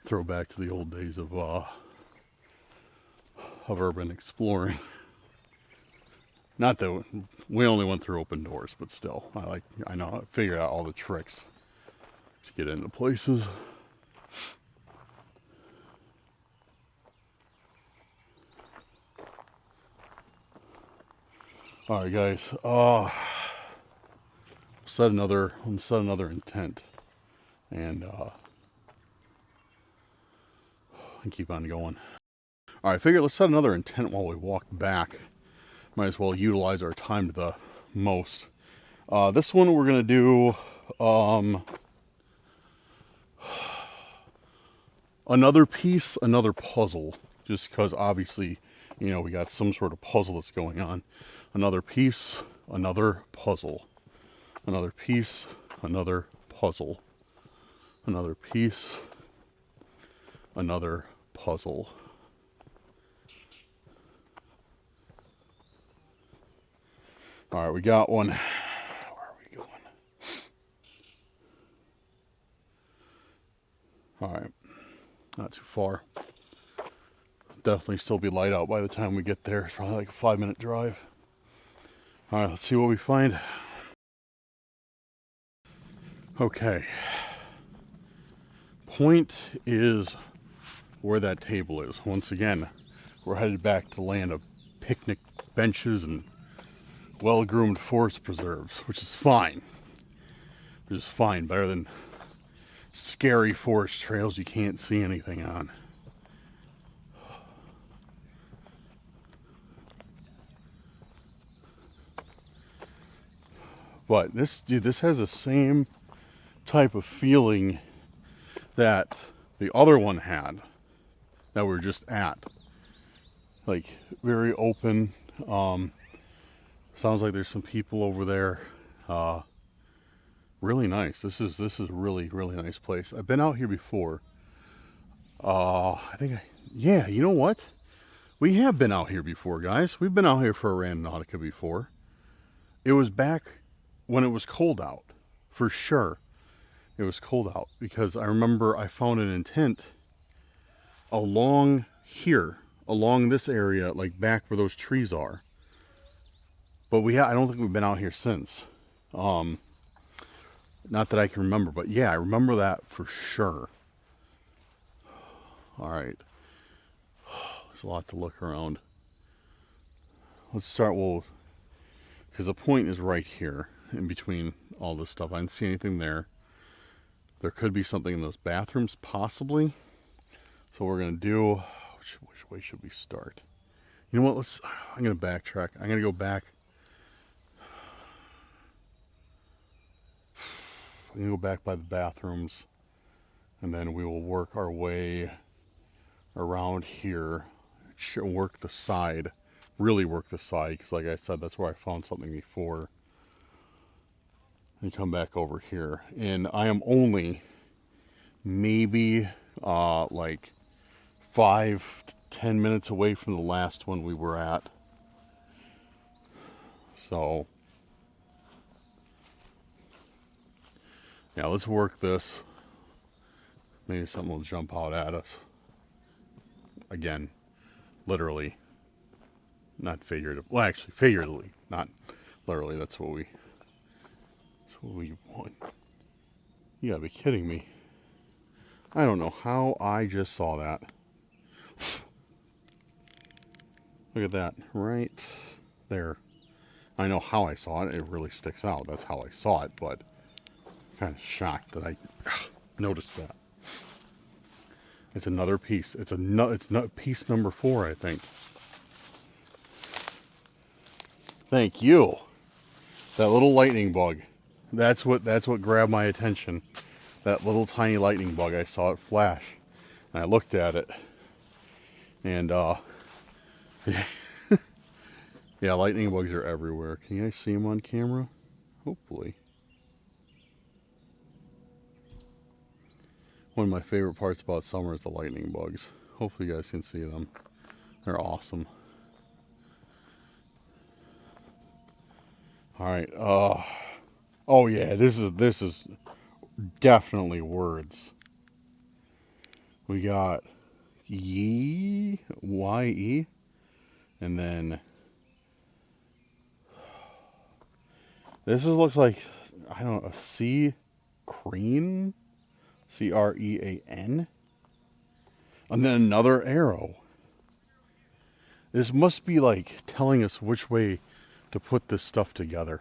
throw back to the old days of urban exploring. Not that we only went through open doors, but still, I know, I figured out all the tricks to get into places. All right, guys. Set another intent, and keep on going. All right, figure let's set another intent while we walk back. Might as well utilize our time to the most. This one we're gonna do another piece, another puzzle. Just because obviously, you know, we got some sort of puzzle that's going on. Another piece, another puzzle. Another piece, another puzzle. Another piece, another puzzle. All right, we got one. Where are we going? All right, not too far. Definitely still be light out by the time we get there. It's probably like a 5-minute drive. All right, let's see what we find. Okay. Point is where that table is. Once again, we're headed back to the land of picnic benches and well-groomed forest preserves, which is fine. Which is fine, better than scary forest trails you can't see anything on. But this, dude, this has the same type of feeling that the other one had that we're just at. Like, very open. Sounds like there's some people over there. Really nice. This is really, really nice place. I've been out here before. Yeah, you know what? We have been out here before, guys. We've been out here for a Randonautica before. It was back when it was cold out, for sure. It was cold out because I remember I found an intent along here, along this area, like back where those trees are. But I don't think we've been out here since. Not that I can remember, but yeah, I remember that for sure. All right. There's a lot to look around. Let's start, because the point is right here in between all this stuff. I didn't see anything there. There could be something in those bathrooms, possibly. So we're going to do, which way should we start? You know what, I'm going to backtrack. I'm going to go back. I'm going to go back by the bathrooms, and then we will work our way around here, work the side, really work the side, because like I said, that's where I found something before, and come back over here. And I am only maybe like 5 to 10 minutes away from the last one we were at. So yeah, let's work this. Maybe something will jump out at us. Again, literally, not figuratively. Well, actually, figuratively, not literally. That's what we want. You gotta be kidding me. I don't know how I just saw that. Look at that, right there. I know how I saw it. It really sticks out. That's how I saw it, but I'm kind of shocked that I noticed that. It's another piece. It's not piece number 4, I think. Thank you. That little lightning bug. That's what grabbed my attention. That little tiny lightning bug. I saw it flash, and I looked at it, and yeah, lightning bugs are everywhere. Can you guys see them on camera? Hopefully. One of my favorite parts about summer is the lightning bugs. Hopefully you guys can see them. They're awesome. All right. Oh yeah, this is definitely words. We got Y-E, and then looks like, I don't know, a C crean. C-R-E-A-N, and then another arrow. This must be like telling us which way to put this stuff together.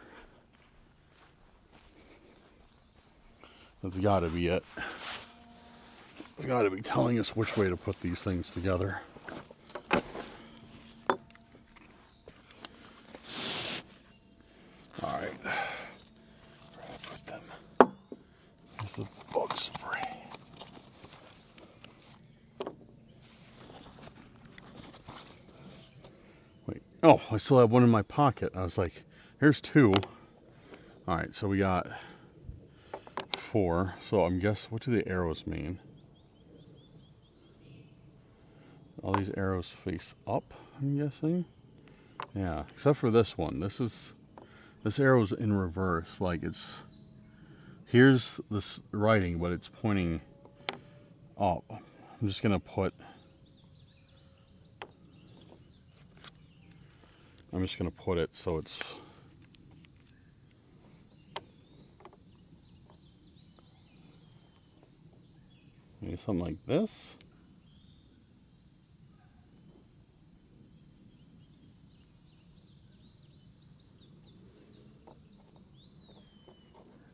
That's got to be it. It's got to be telling us which way to put these things together. All right. Put them. There's the bug spray. Wait. Oh, I still have one in my pocket. I was like, here's 2. All right, so we got 4. So I'm guessing, what do the arrows mean? All these arrows face up, I'm guessing. Yeah, except for this one. This arrow's in reverse. Like, here's this writing, but it's pointing up. I'm just gonna put it so it's maybe something like this.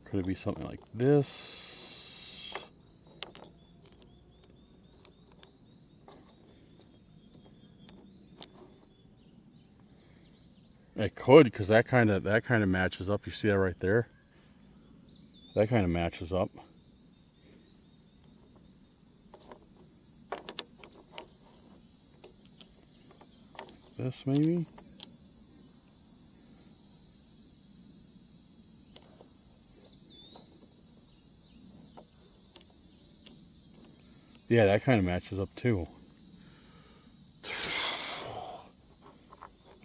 Could it be something like this? It could, because that kind of matches up. You see that right there? That kind of matches up. This maybe? Yeah, that kind of matches up too.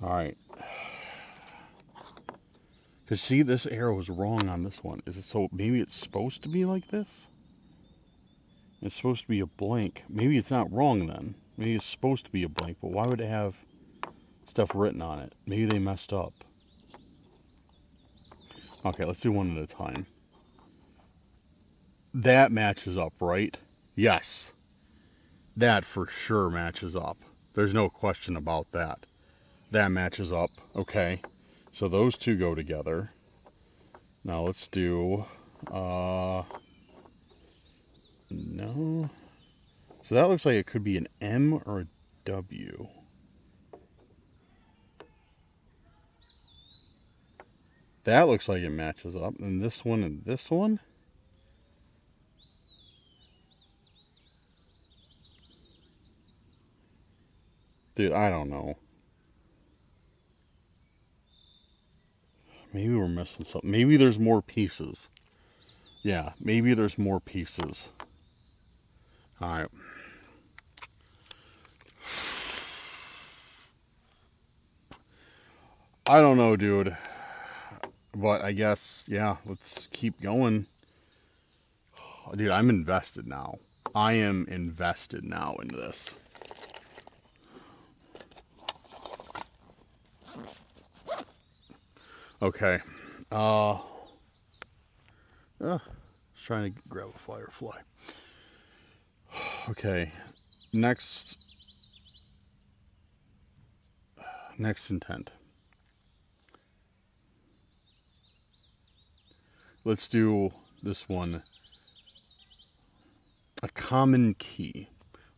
Alright. Because see, this arrow is wrong on this one. Is it so? Maybe it's supposed to be like this? It's supposed to be a blank. Maybe it's not wrong then. Maybe it's supposed to be a blank, but why would it have stuff written on it? Maybe they messed up. Okay, let's do one at a time. That matches up, right? Yes. That for sure matches up. There's no question about that. That matches up. Okay. So those two go together. Now let's do... no. So that looks like it could be an M or a W. That looks like it matches up. And this one and this one? Dude, I don't know. Maybe we're missing something. Maybe there's more pieces. Yeah, maybe there's more pieces. Alright. I don't know, dude. But I guess, yeah, let's keep going. Dude, I'm invested now. I am invested now in this. Okay. Trying to grab a firefly. Okay. Next intent. Let's do this one. A common key.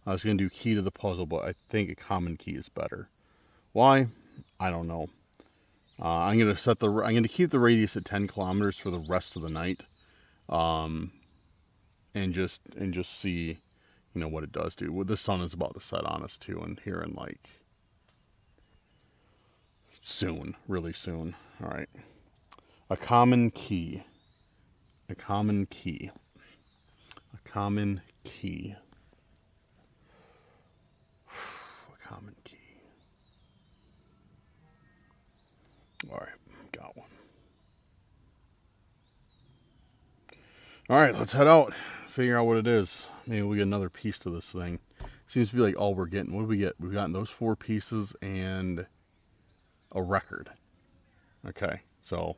I was going to do key to the puzzle, but I think a common key is better. Why? I don't know. I'm going to keep the radius at 10 kilometers for the rest of the night. And just see, you know, what it does do. Well, the sun is about to set on us too, and here in like soon, really soon. All right. A common key. A common key. A common key. A common key. All right, got one. All right, let's head out. Figure out what it is. Maybe we get another piece to this thing. Seems to be like all we're getting. What do we get? We've gotten those 4 pieces and a record. Okay, so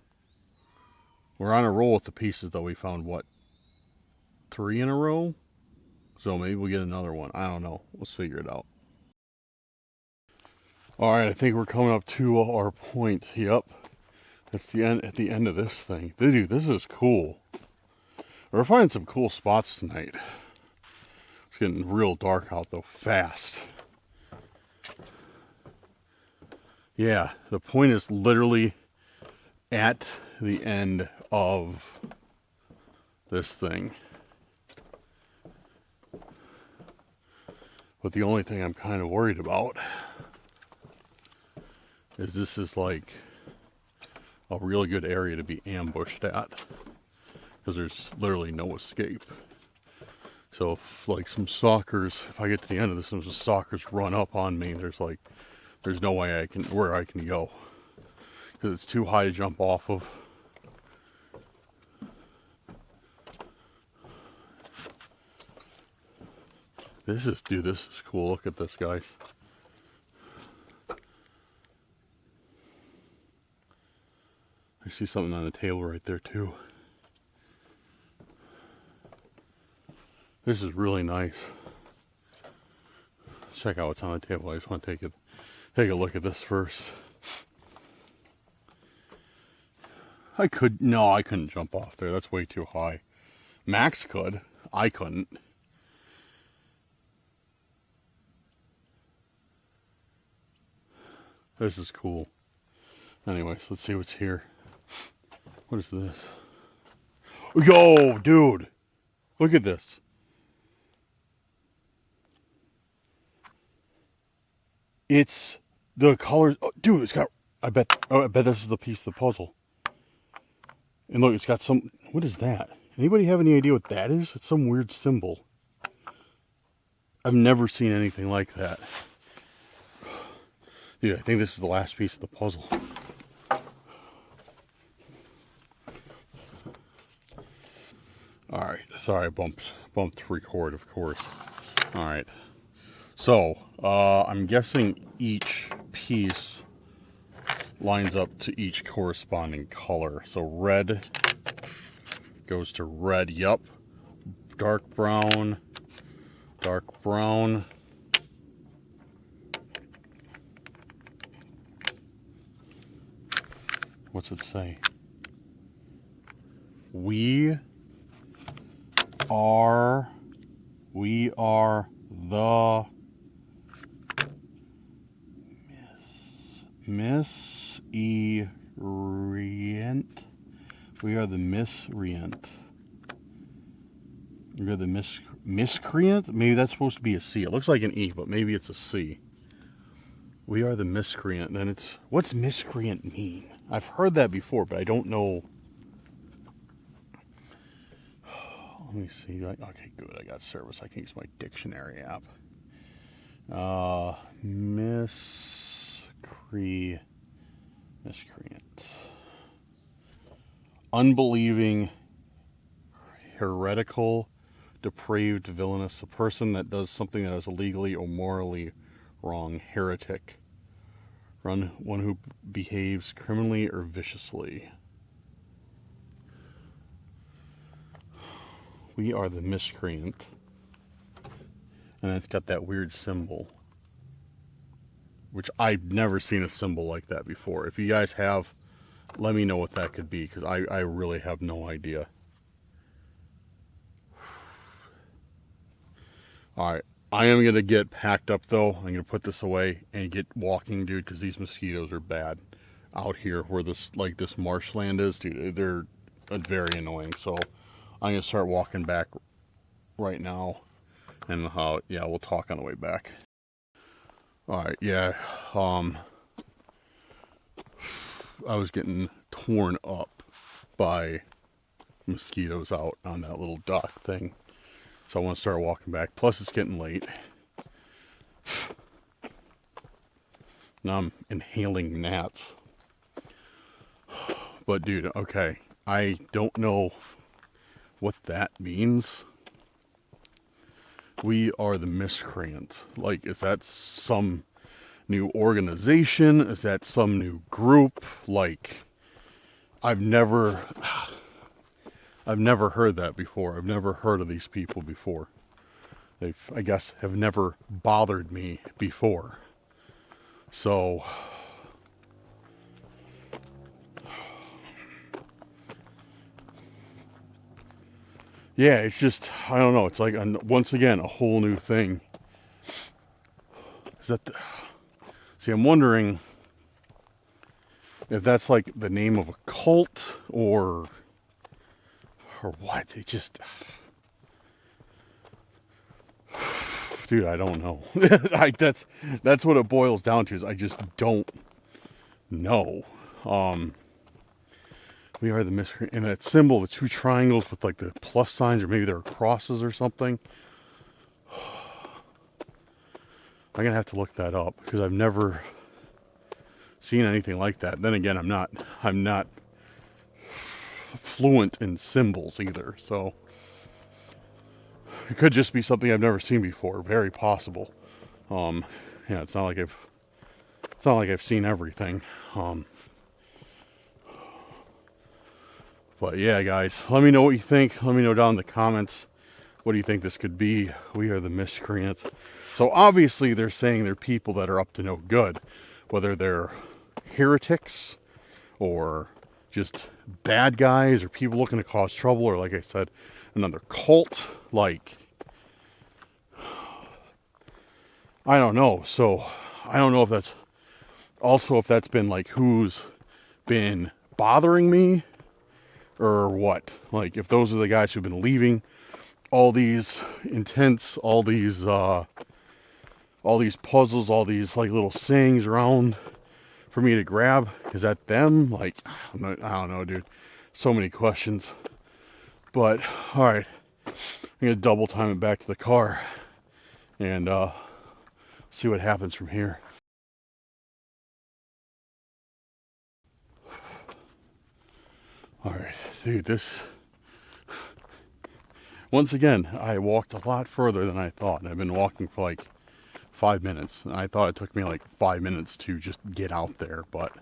we're on a roll with the pieces, though. We found, what, 3 in a row? So maybe we'll get another one. I don't know. Let's figure it out. All right, I think we're coming up to our point. Yep, that's the end. At the end of this thing, dude, this is cool. We're finding some cool spots tonight. It's getting real dark out though, fast. Yeah, the point is literally at the end of this thing. But the only thing I'm kind of worried about is this is like a really good area to be ambushed at, because there's literally no escape. So if like some stalkers, if I get to the end of this and some stalkers run up on me, there's no way I can go, because it's too high to jump off of. This is cool. Look at this, guys. I see something on the table right there too. This is really nice. Check out what's on the table. I just want to take a look at this first. I couldn't jump off there. That's way too high. Max could. I couldn't. This is cool. Anyways, let's see what's here. What is this? Yo, dude. Look at this. It's the colors. Oh, dude, it's got... I bet this is the piece of the puzzle. And look, it's got some... What is that? Anybody have any idea what that is? It's some weird symbol. I've never seen anything like that. Dude, I think this is the last piece of the puzzle. Alright, sorry I bumped record, of course. Alright. So, I'm guessing each piece lines up to each corresponding color. So red goes to red, yup. Dark brown. What's it say? We are the miscreant. We are the miscreant. We are the miscreant? Maybe that's supposed to be a C. It looks like an E, but maybe it's a C. We are the miscreant. Then it's... What's miscreant mean? I've heard that before, but I don't know. Let me see. Okay, good. I got service. I can use my dictionary app. Miscreant. Unbelieving, heretical, depraved, villainous. A person that does something that is illegally or morally wrong. Heretic. One who behaves criminally or viciously. We are the miscreant. And it's got that weird symbol. Which I've never seen a symbol like that before. If you guys have, let me know what that could be, because I really have no idea. Alright, I am going to get packed up though. I'm going to put this away and get walking, dude, because these mosquitoes are bad out here where this marshland is, dude. They're very annoying. So I'm going to start walking back right now. And yeah, we'll talk on the way back. Alright, yeah. I was getting torn up by mosquitoes out on that little dock thing. So I want to start walking back. Plus it's getting late. Now I'm inhaling gnats. But dude, okay. I don't know what that means. We are the miscreant. Like, is that some new organization? Is that some new group? Like, I've never heard that before. I've never heard of these people before. They've, I guess, have never bothered me before. So, yeah, it's just, I don't know. It's like, once again, a whole new thing. Is that see, I'm wondering if that's like the name of a cult or what. It just, dude, I don't know. That's what it boils down to, is I just don't know. We are the miscreant. And that symbol, the two triangles with like the plus signs, or maybe they're crosses or something. I'm going to have to look that up, because I've never seen anything like that. Then again, I'm not fluent in symbols either. So it could just be something I've never seen before. Very possible. Yeah, it's not like I've seen everything. But yeah, guys, let me know what you think. Let me know down in the comments. What do you think this could be? We are the miscreant. So obviously they're saying they're people that are up to no good. Whether they're heretics or just bad guys or people looking to cause trouble, or like I said, another cult. Like, I don't know. So I don't know if that's also, if that's been like who's been bothering me or what. Like, if those are the guys who've been leaving all these intents, all these puzzles, all these like little sayings around for me to grab. Is that them? Like, I don't know, dude. So many questions. But, alright. I'm going to double time it back to the car. And, see what happens from here. Alright, dude, this... Once again, I walked a lot further than I thought. I've been walking for like 5 minutes. I thought it took me like 5 minutes to just get out there, but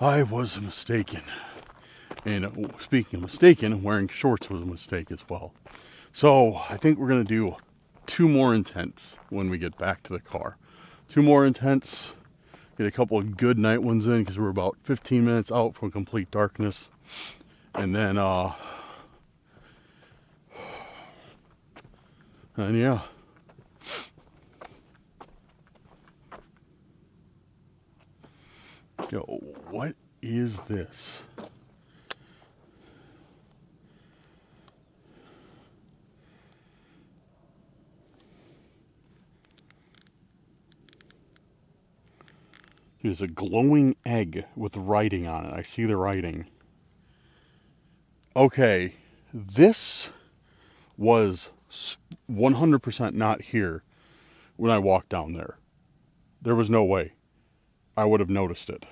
I was mistaken. And speaking of mistaken, wearing shorts was a mistake as well. So I think we're going to do 2 more intents when we get back to the car. 2 more intents. Get a couple of good night ones in because we're about 15 minutes out from complete darkness. And then, and yeah. Yo, what is this? There's a glowing egg with writing on it. I see the writing. Okay, this was 100% not here when I walked down there. There was no way I would have noticed it.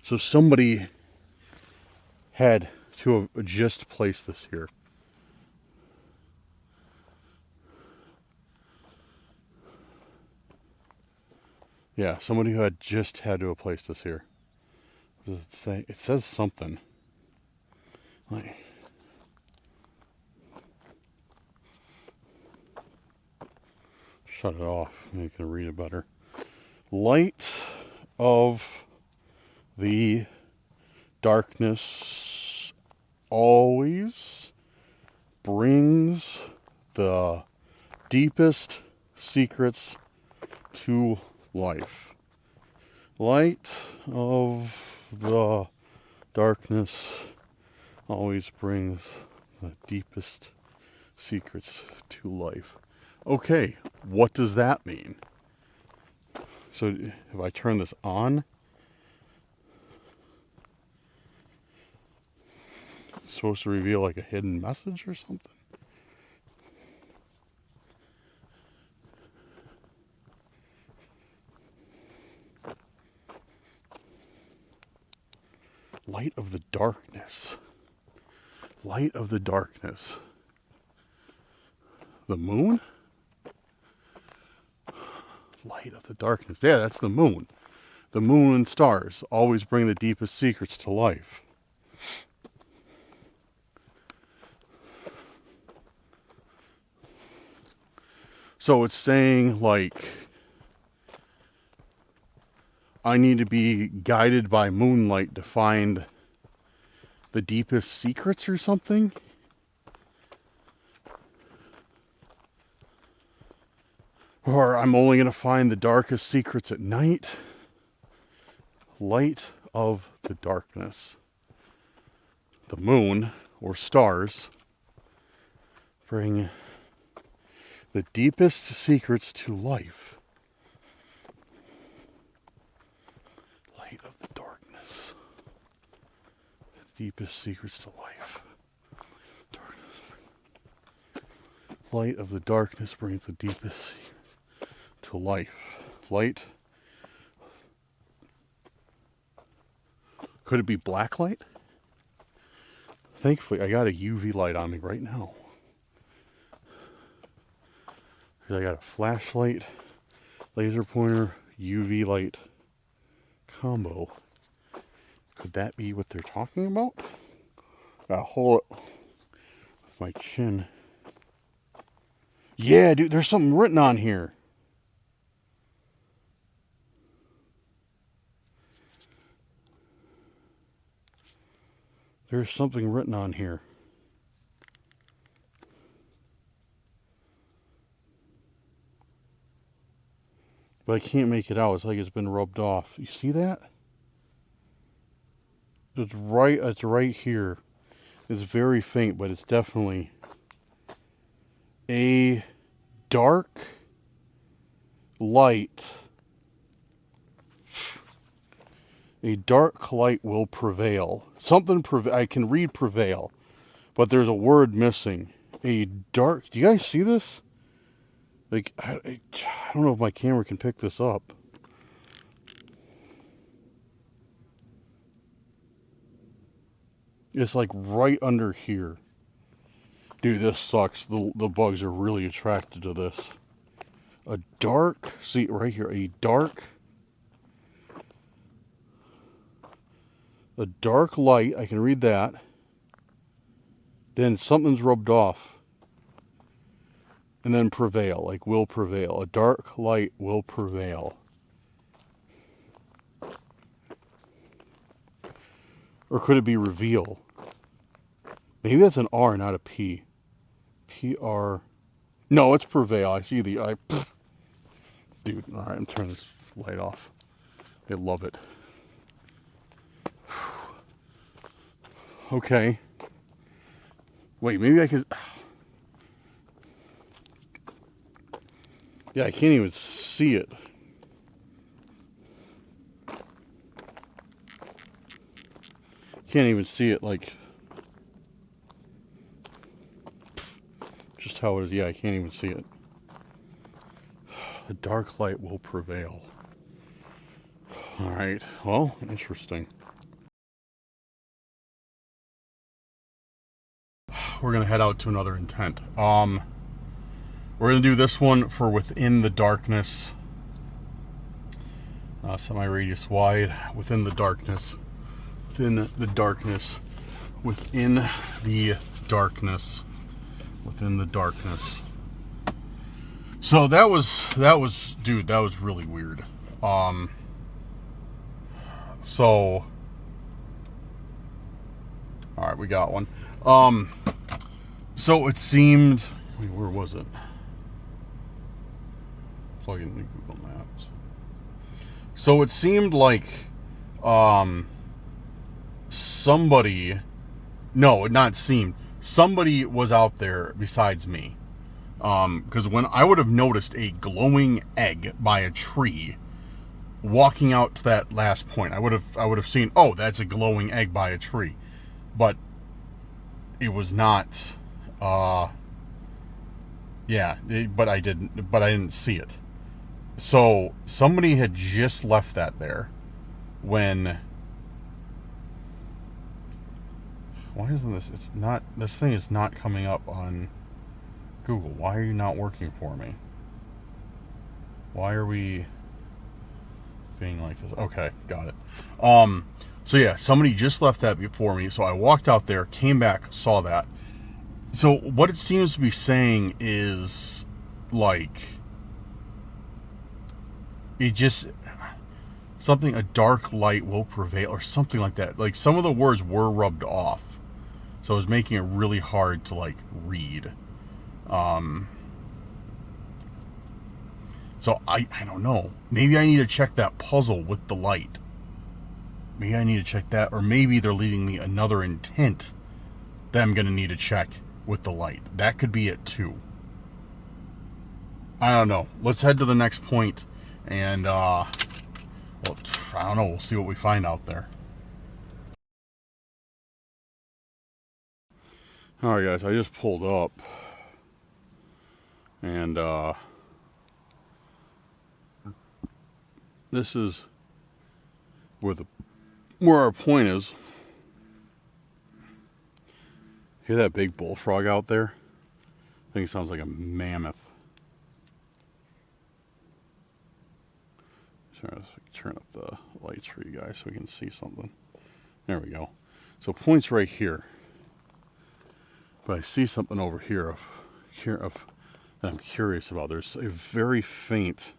So somebody had to have just placed this here. Yeah, somebody who had just had to have placed this here. What does it say? It says something. Like, shut it off. Maybe you can read it better. Light of the darkness always brings the deepest secrets to life. Light of the darkness always brings the deepest secrets to life. Okay, what does that mean? So if I turn this on, it's supposed to reveal like a hidden message or something? Light of the darkness. Light of the darkness. The moon? Light of the darkness. Yeah, that's the moon. The moon and stars always bring the deepest secrets to life. So it's saying, like, I need to be guided by moonlight to find the deepest secrets or something? Or I'm only going to find the darkest secrets at night? Light of the darkness. The moon, or stars, bring the deepest secrets to life. Light of the darkness. The deepest secrets to life. Darkness. Light of the darkness brings the deepest secrets to life. Light. Could it be black light? Thankfully, I got a UV light on me right now. I got a flashlight, laser pointer, UV light combo. Could that be what they're talking about? Gotta hold it with my chin. Yeah, dude, there's something written on here. There's something written on here. But I can't make it out. It's like it's been rubbed off. You see that? It's right here. It's very faint, but it's definitely a dark light. A dark light will prevail. I can read prevail, but there's a word missing. A dark, do you guys see this? Like, I don't know if my camera can pick this up. It's like right under here. Dude, this sucks. The bugs are really attracted to this. A dark, see right here, a dark light, I can read that. Then something's rubbed off. And then prevail, like will prevail. A dark light will prevail. Or could it be reveal? Maybe that's an R, not a P. P-R. No, it's prevail. I see the I. Dude, alright, I'm turning this light off. I love it. Okay. Wait, maybe I could... Yeah, I can't even see it. Can't even see it, like... Just how it is. Yeah, I can't even see it. A dark light will prevail. Alright, well, interesting. We're going to head out to another intent. We're going to do this one for within the darkness. Semi-radius wide. Within the darkness. Within the darkness. Within the darkness. Within the darkness. So that was, dude, that was really weird. So, alright, we got one. So it seemed, wait, where was it? Plug in Google Maps. So it seemed like, somebody was out there besides me. Because when I would have noticed a glowing egg by a tree walking out to that last point, I would have seen, oh, that's a glowing egg by a tree. But it was not, but I didn't see it. So somebody had just left that there when, why isn't this, this thing is not coming up on Google. Why are you not working for me? Why are we being like this? Okay, got it. So yeah, somebody just left that before me. So I walked out there, came back, saw that. So what it seems to be saying is like, it just, something, a dark light will prevail or something like that. Like some of the words were rubbed off. So it was making it really hard to like read. So I don't know. Maybe I need to check that puzzle with the light. Maybe I need to check that, or maybe they're leading me another intent that I'm going to need to check with the light. That could be it too. I don't know. Let's head to the next point and, well, I don't know. We'll see what we find out there. Alright guys, I just pulled up and this is where our point is. Hear that big bullfrog out there? I think it sounds like a mammoth. Turn up the lights for you guys so we can see something. There we go. So point's right here. But I see something over here that I'm curious about. There's a very faint,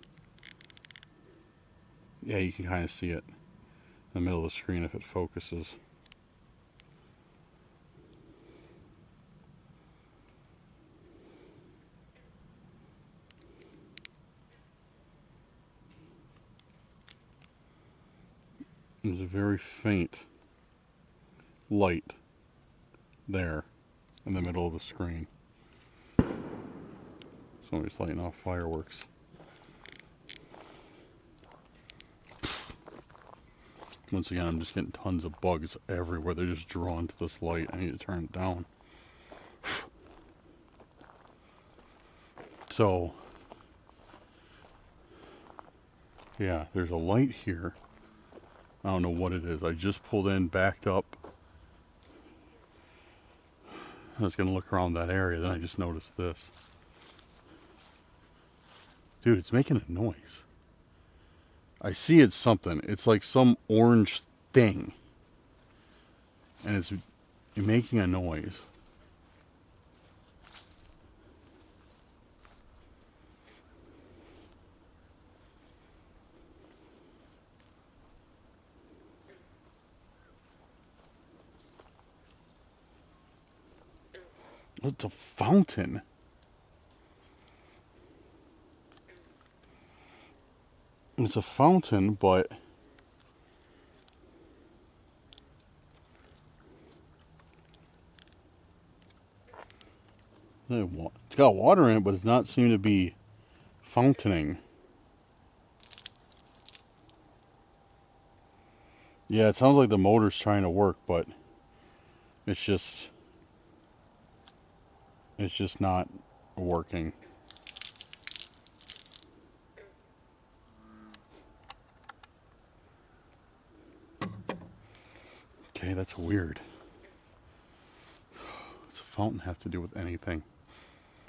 yeah, you can kind of see it in the middle of the screen if it focuses. There's a very faint light there in the middle of the screen. Somebody's lighting off fireworks. Once again, I'm just getting tons of bugs everywhere. They're just drawn to this light. I need to turn it down. So, yeah, there's a light here. I don't know what it is. I just pulled in, backed up. I was going to look around that area, then I just noticed this. Dude, it's making a noise. I see it's something. It's like some orange thing. And it's making a noise. It's a fountain. It's a fountain, but it's got water in it, but it's not seeming to be fountaining. Yeah, it sounds like the motor's trying to work, but it's just not working. Okay, that's weird. What's a fountain have to do with anything?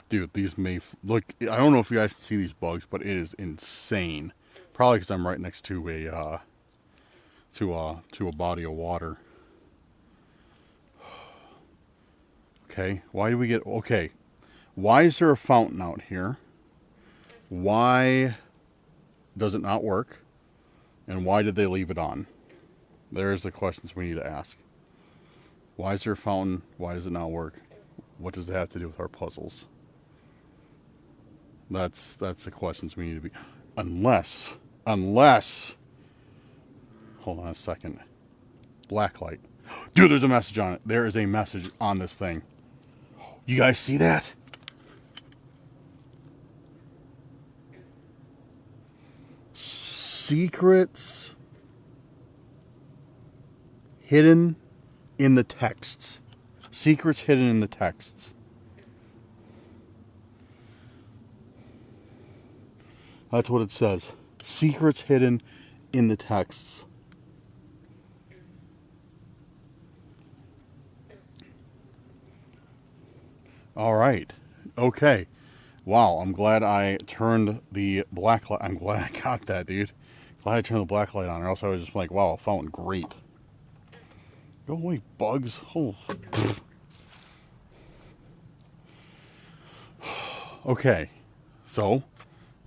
Dude, these may look, I don't know if you guys can see these bugs, but it is insane. Probably because I'm right next to a body of water. Okay, why do we get, okay, why is there a fountain out here? Why does it not work? And why did they leave it on? There's the questions we need to ask. Why is there a fountain? Why does it not work? What does it have to do with our puzzles? That's the questions we need to be. Unless, hold on a second. Blacklight. Dude, there's a message on it. There is a message on this thing. You guys see that? Secrets hidden in the texts. Secrets hidden in the texts. That's what it says. Secrets hidden in the texts. All right. Okay. Wow, I'm glad I turned the black light. I'm glad I got that, dude. Glad I turned the black light on, or else I was just like, wow, a fountain, great. Go away, bugs. Oh. Okay, so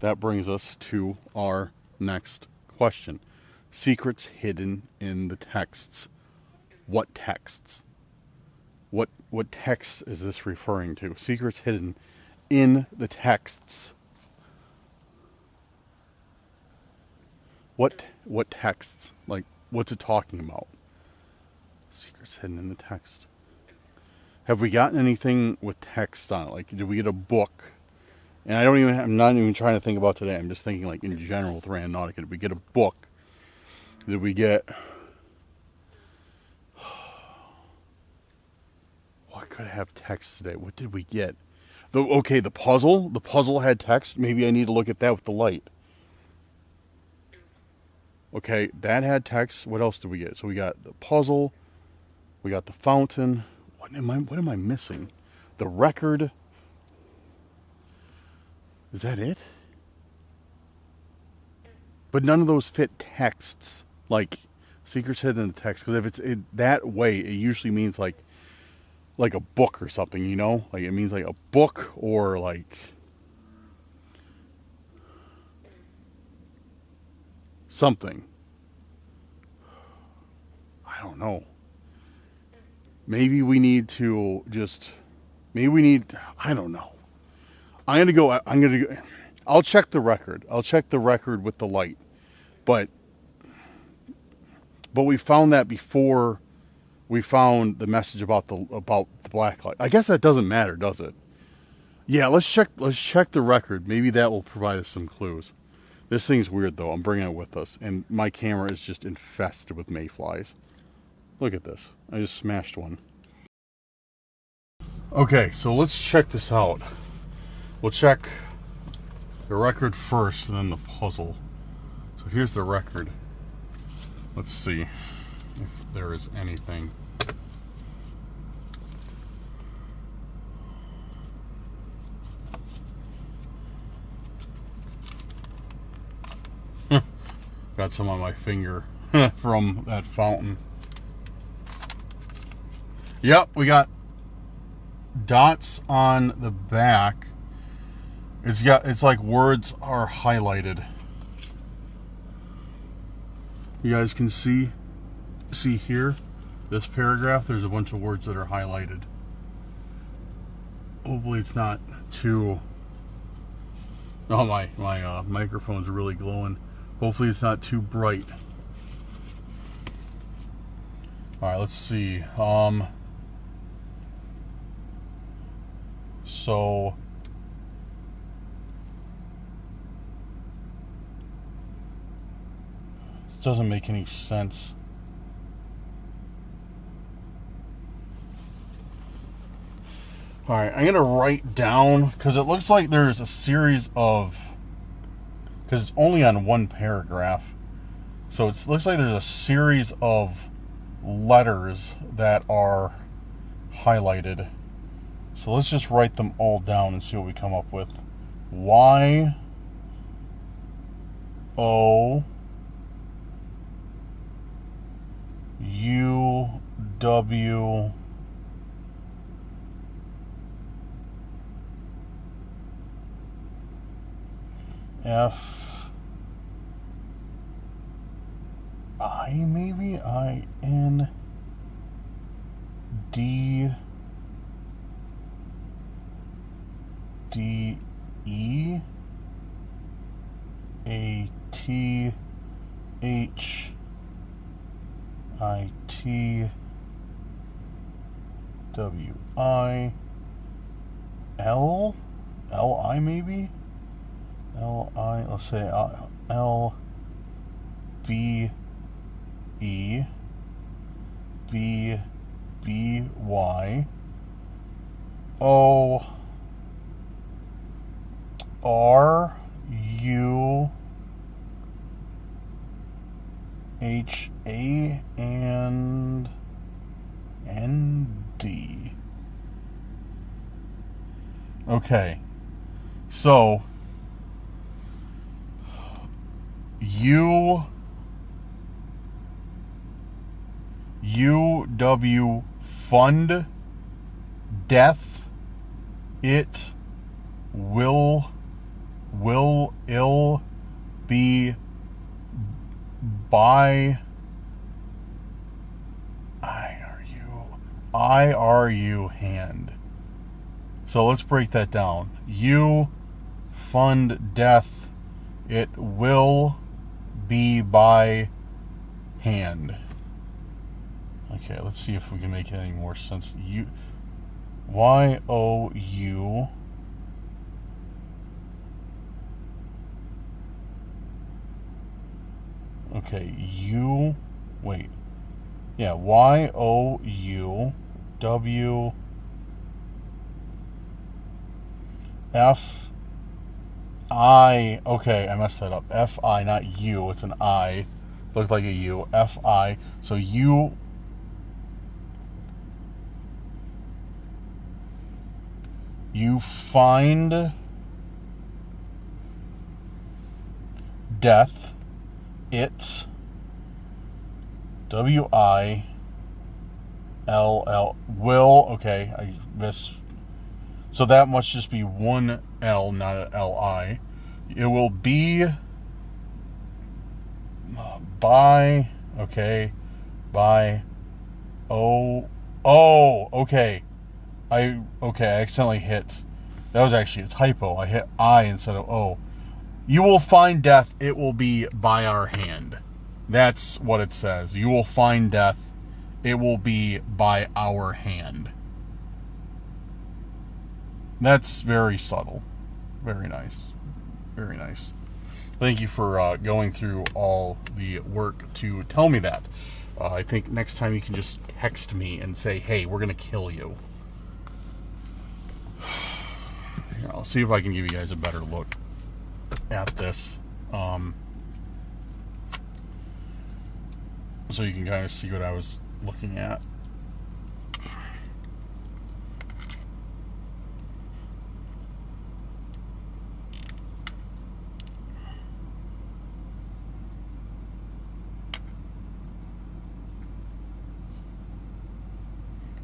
that brings us to our next question. Secrets hidden in the texts. What texts? What text is this referring to? Secrets hidden in the texts. What texts? Like, what's it talking about? Secrets hidden in the text. Have we gotten anything with text on it? Like, did we get a book? And I'm not even trying to think about today. I'm just thinking like in general with Randonautica. Did we get a book? Did we get... What could have text today? What did we get? The puzzle. The puzzle had text. Maybe I need to look at that with the light. Okay, that had text. What else did we get? So we got the puzzle. We got the fountain. What am I missing? The record. Is that it? But none of those fit texts. Like, secrets hidden in the text. Because if it's that way, it usually means like a book or something, you know? Like, it means like a book or like something. I don't know. Maybe we need to just... I don't know. I'll check the record. I'll check the record with the light. But But we found that before we found the message about the black light. I guess that doesn't matter, does it? Yeah, let's check the record. Maybe that will provide us some clues. This thing's weird though. I'm bringing it with us, and my camera is just infested with mayflies. Look at this. I just smashed one. Okay, so let's check this out. We'll check the record first and then the puzzle. So here's the record. Let's see if there is anything. Got some on my finger from that fountain. Yep, we got dots on the back. It's like words are highlighted. You guys can see here, this paragraph, there's a bunch of words that are highlighted. Hopefully it's not too... Oh, my microphone's really glowing. Hopefully it's not too bright. Alright, let's see. So... It doesn't make any sense. Alright, I'm going to write down, because it looks like there's a series of... Because it's only on one paragraph. So it looks like there's a series of letters that are highlighted. So let's just write them all down and see what we come up with. Y O U W F I, maybe I N D D E A T H I T W I L I maybe L I, let's say L B E B B Y O R U H A and N D. Okay, so UW fund death it will ill be by IRU hand. So let's break that down. You fund death it will be by hand. Okay, let's see if we can make any more sense. Y-O-U okay, wait. Yeah, Y-O-U W F I, okay, I messed that up. F-I, not U, it's an I. Looked like a U. F-I. So you find death, it, W-I-L-L, will, okay, I missed. So that must just be one L, not an L-I. It will be by, okay, by, okay. I accidentally hit, that was actually a typo. I hit I instead of O. You will find death, it will be by our hand. That's what it says. You will find death. It will be by our hand. That's very subtle. Very nice. Very nice. Thank you for going through all the work to tell me that. I think next time you can just text me and say, hey, we're going to kill you. Here, I'll see if I can give you guys a better look at this. So you can kind of see what I was looking at.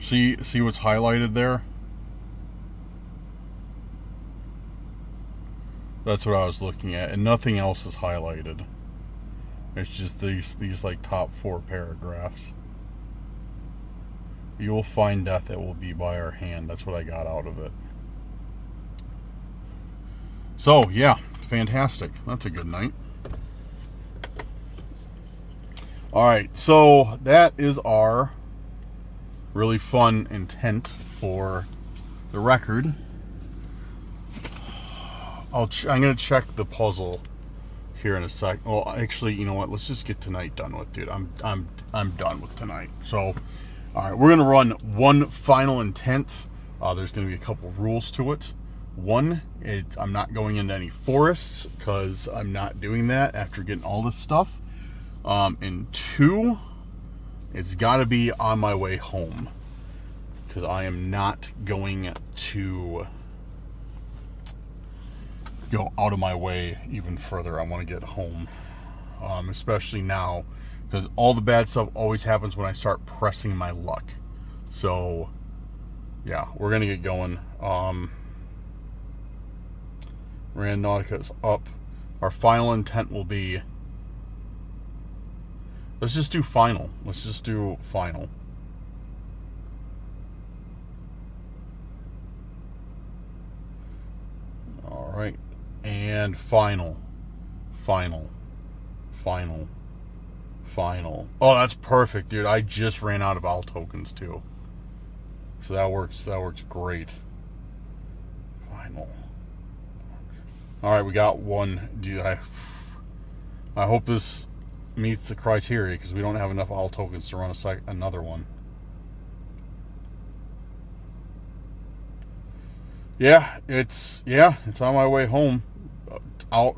See what's highlighted there? That's what I was looking at, and nothing else is highlighted. It's just these like top 4 paragraphs. You will find death, it will be by our hand. That's what I got out of it. So yeah, fantastic. That's a good night. Alright, so that is our really fun intent for the record. I'm going to check the puzzle here in a sec. Well, actually, you know what? Let's just get tonight done with, dude. I'm done with tonight. So, all right, we're going to run one final intent. There's going to be a couple rules to it. One, I'm not going into any forests because I'm not doing that after getting all this stuff. And 2, it's got to be on my way home because I am not going to go out of my way even further. I want to get home, especially now because all the bad stuff always happens when I start pressing my luck. So yeah, we're gonna get going. Randonautica is up. Our final intent will be, let's just do final. Let's just do final. All right. And final. Oh, that's perfect, dude. I just ran out of owl tokens too. So that works great. Final. Alright, we got one. Dude, I hope this meets the criteria because we don't have enough owl tokens to run another one. Yeah, it's on my way home. No,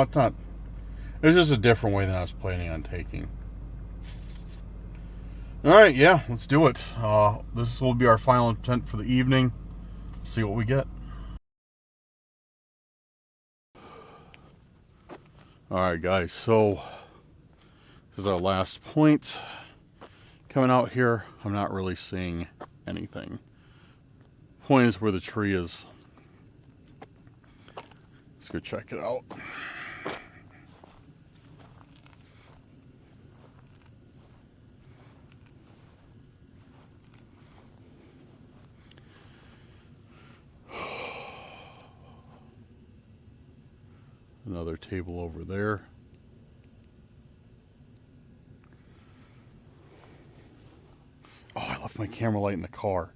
it's not. It's just a different way than I was planning on taking. Alright, yeah, let's do it. This will be our final intent for the evening. See what we get. Alright guys, so this is our last point. Coming out here, I'm not really seeing anything. Point is where the tree is. Let's go check it out. Another table over there. Oh, I left my camera light in the car.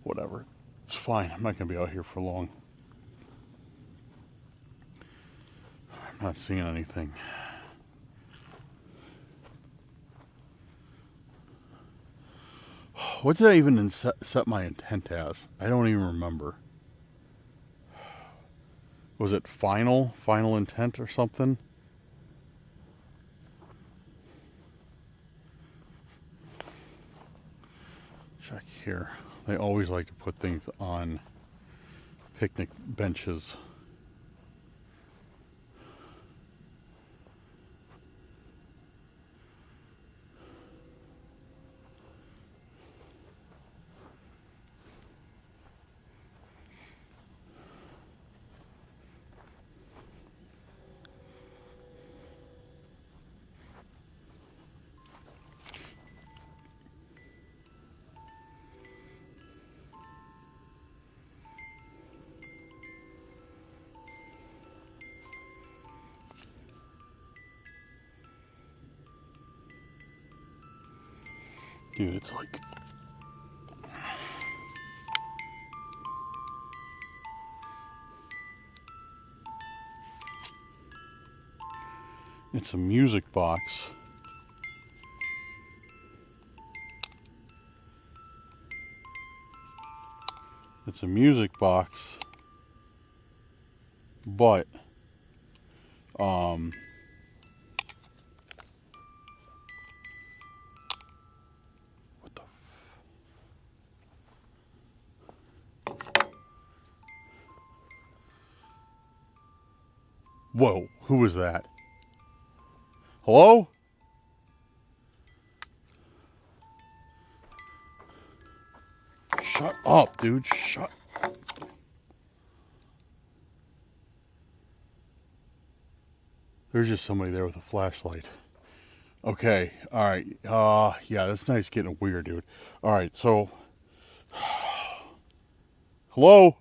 Whatever. It's fine. I'm not going to be out here for long. I'm not seeing anything. What did I even set my intent as? I don't even remember. Was it final intent or something? Check here. They always like to put things on picnic benches. Dude, it's like... It's a music box. It's a music box, but what the Whoa, who was that? Hello? Shut up, dude. Shut up. There's just somebody there with a flashlight. Okay, alright. Yeah, that's nice getting weird, dude. Alright, so... Hello?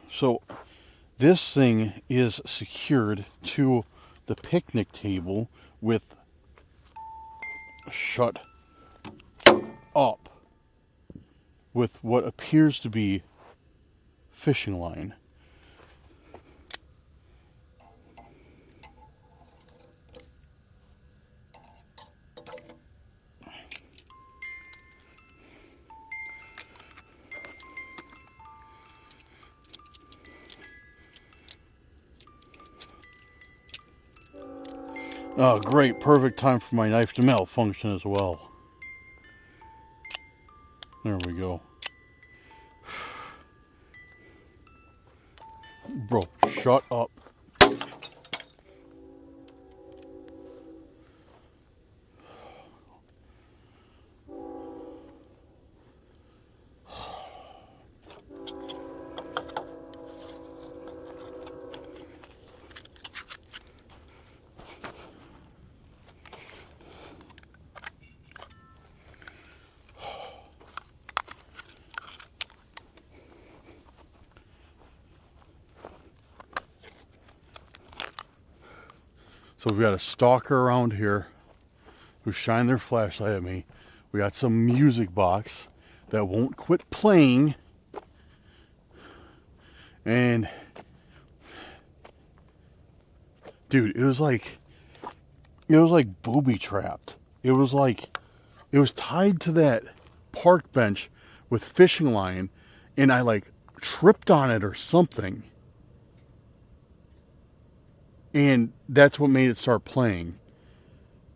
So, this thing is secured to the picnic table with... Shut up. With what appears to be fishing line. Oh, great. Perfect time for my knife to malfunction as well. There we go. Bro, shut up. So we've got a stalker around here who shined their flashlight at me. We got some music box that won't quit playing. And dude, it was like booby trapped. It was tied to that park bench with fishing line, and I like tripped on it or something. And that's what made it start playing.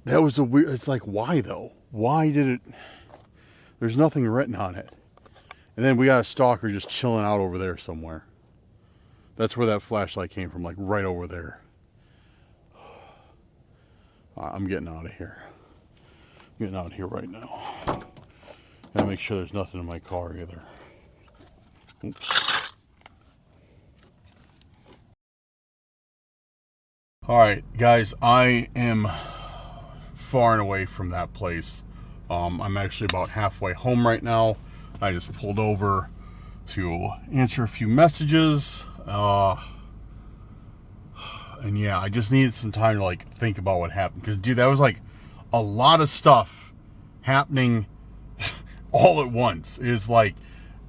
That was the weird... It's like, why though? Why did it... There's nothing written on it. And then we got a stalker just chilling out over there somewhere. That's where that flashlight came from, like right over there. I'm getting out of here. I'm getting out of here right now. Gotta make sure there's nothing in my car either. Oops. Alright, guys, I am far and away from that place. I'm actually about halfway home right now. I just pulled over to answer a few messages. And yeah, I just needed some time to like think about what happened. Because, dude, that was like a lot of stuff happening all at once. It's like,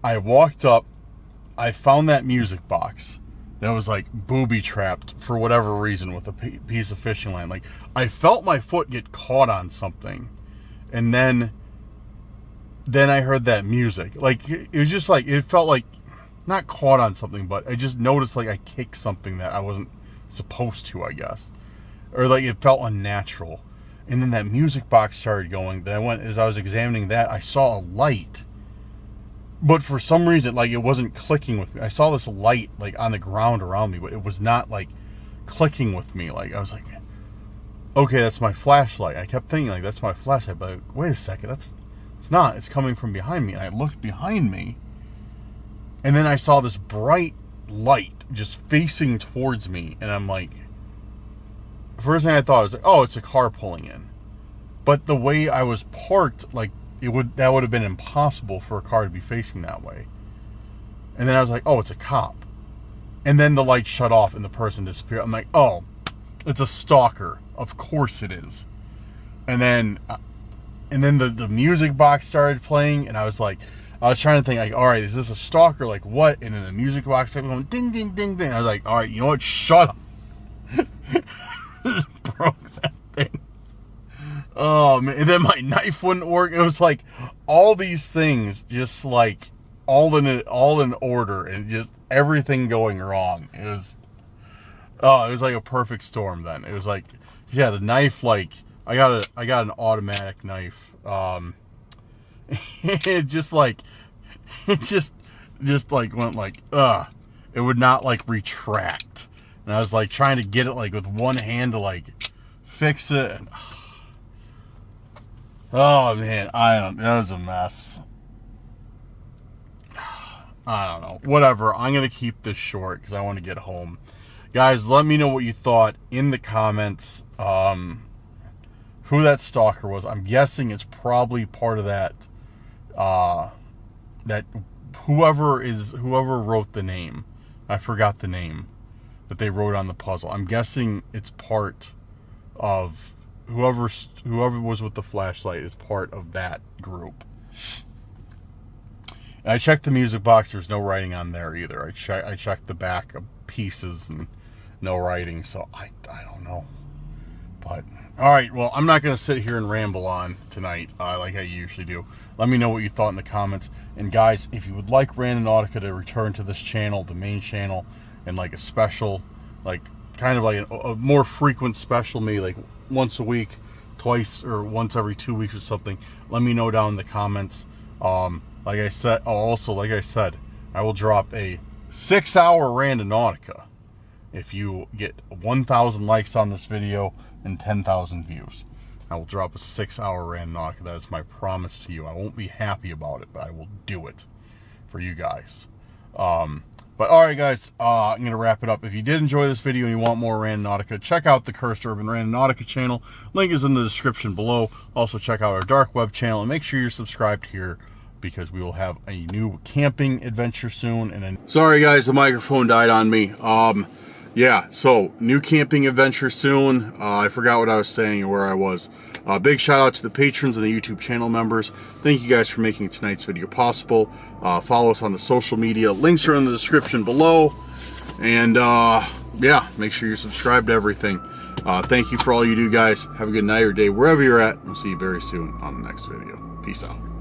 I walked up, I found that music box that was like booby trapped for whatever reason with a piece of fishing line. Like, I felt my foot get caught on something, and then I heard that music. Like, it was just like, it felt like not caught on something, but I just noticed like I kicked something that I wasn't supposed to, I guess, or like it felt unnatural. And then that music box started going. Then as I was examining that, I saw a light. But for some reason, like, it wasn't clicking with me. I saw this light, like, on the ground around me, but it was not, like, clicking with me. Like, I was like, okay, that's my flashlight. I kept thinking, like, that's my flashlight. But, like, wait a second, it's not. It's coming from behind me. And I looked behind me, and then I saw this bright light just facing towards me. And I'm like, the first thing I thought was, like, oh, it's a car pulling in. But the way I was parked, like, that would have been impossible for a car to be facing that way. And then I was like, oh, it's a cop. And then the light shut off and the person disappeared. I'm like, oh, It's a stalker. Of course it is. And then the music box started playing, and I was trying to think, like, all right, is this a stalker? Like, what? And then the music box started going ding, ding, ding, ding. I was like, all right, you know what? Shut up. Just broke that thing. Oh, man. And then my knife wouldn't work. It was like all these things just like all in order, and just everything going wrong. It was like a perfect storm then. It was like, yeah, the knife, like, I got an automatic knife. It just like went like, it would not like retract. And I was like trying to get it like with one hand to like fix it. And, oh man, that was a mess. I don't know. Whatever. I'm going to keep this short because I want to get home. Guys, let me know what you thought in the comments. Who that stalker was. I'm guessing it's probably part of that. That whoever wrote the name. I forgot the name that they wrote on the puzzle. I'm guessing it's part of whoever was with the flashlight is part of that group. And I checked the music box. There's no writing on there either. I checked the back of pieces and no writing. So I don't know. But all right. Well, I'm not going to sit here and ramble on tonight like I usually do. Let me know what you thought in the comments. And guys, if you would like Randonautica to return to this channel, the main channel, and like a special, like kind of like a more frequent special, maybe like once a week, twice, or once every 2 weeks or something, let me know down in the comments. Like I said, I will drop a 6-hour Randonautica if you get 1,000 likes on this video and 10,000 views. I will drop a 6-hour Randonautica. That is my promise to you. I won't be happy about it, but I will do it for you guys. But all right, guys, I'm going to wrap it up. If you did enjoy this video and you want more Randonautica, check out the Cursed Urban Randonautica channel. Link is in the description below. Also, check out our dark web channel, and make sure you're subscribed here because we will have a new camping adventure soon. And then, sorry, guys, the microphone died on me. Yeah, so new camping adventure soon. I forgot what I was saying or where I was. Big shout out to the patrons and the YouTube channel members. Thank you guys for making tonight's video possible. Follow us on the social media. Links are in the description below. And yeah, make sure you're subscribed to everything. Thank you for all you do, guys. Have a good night or day wherever you're at. We'll see you very soon on the next video. Peace out.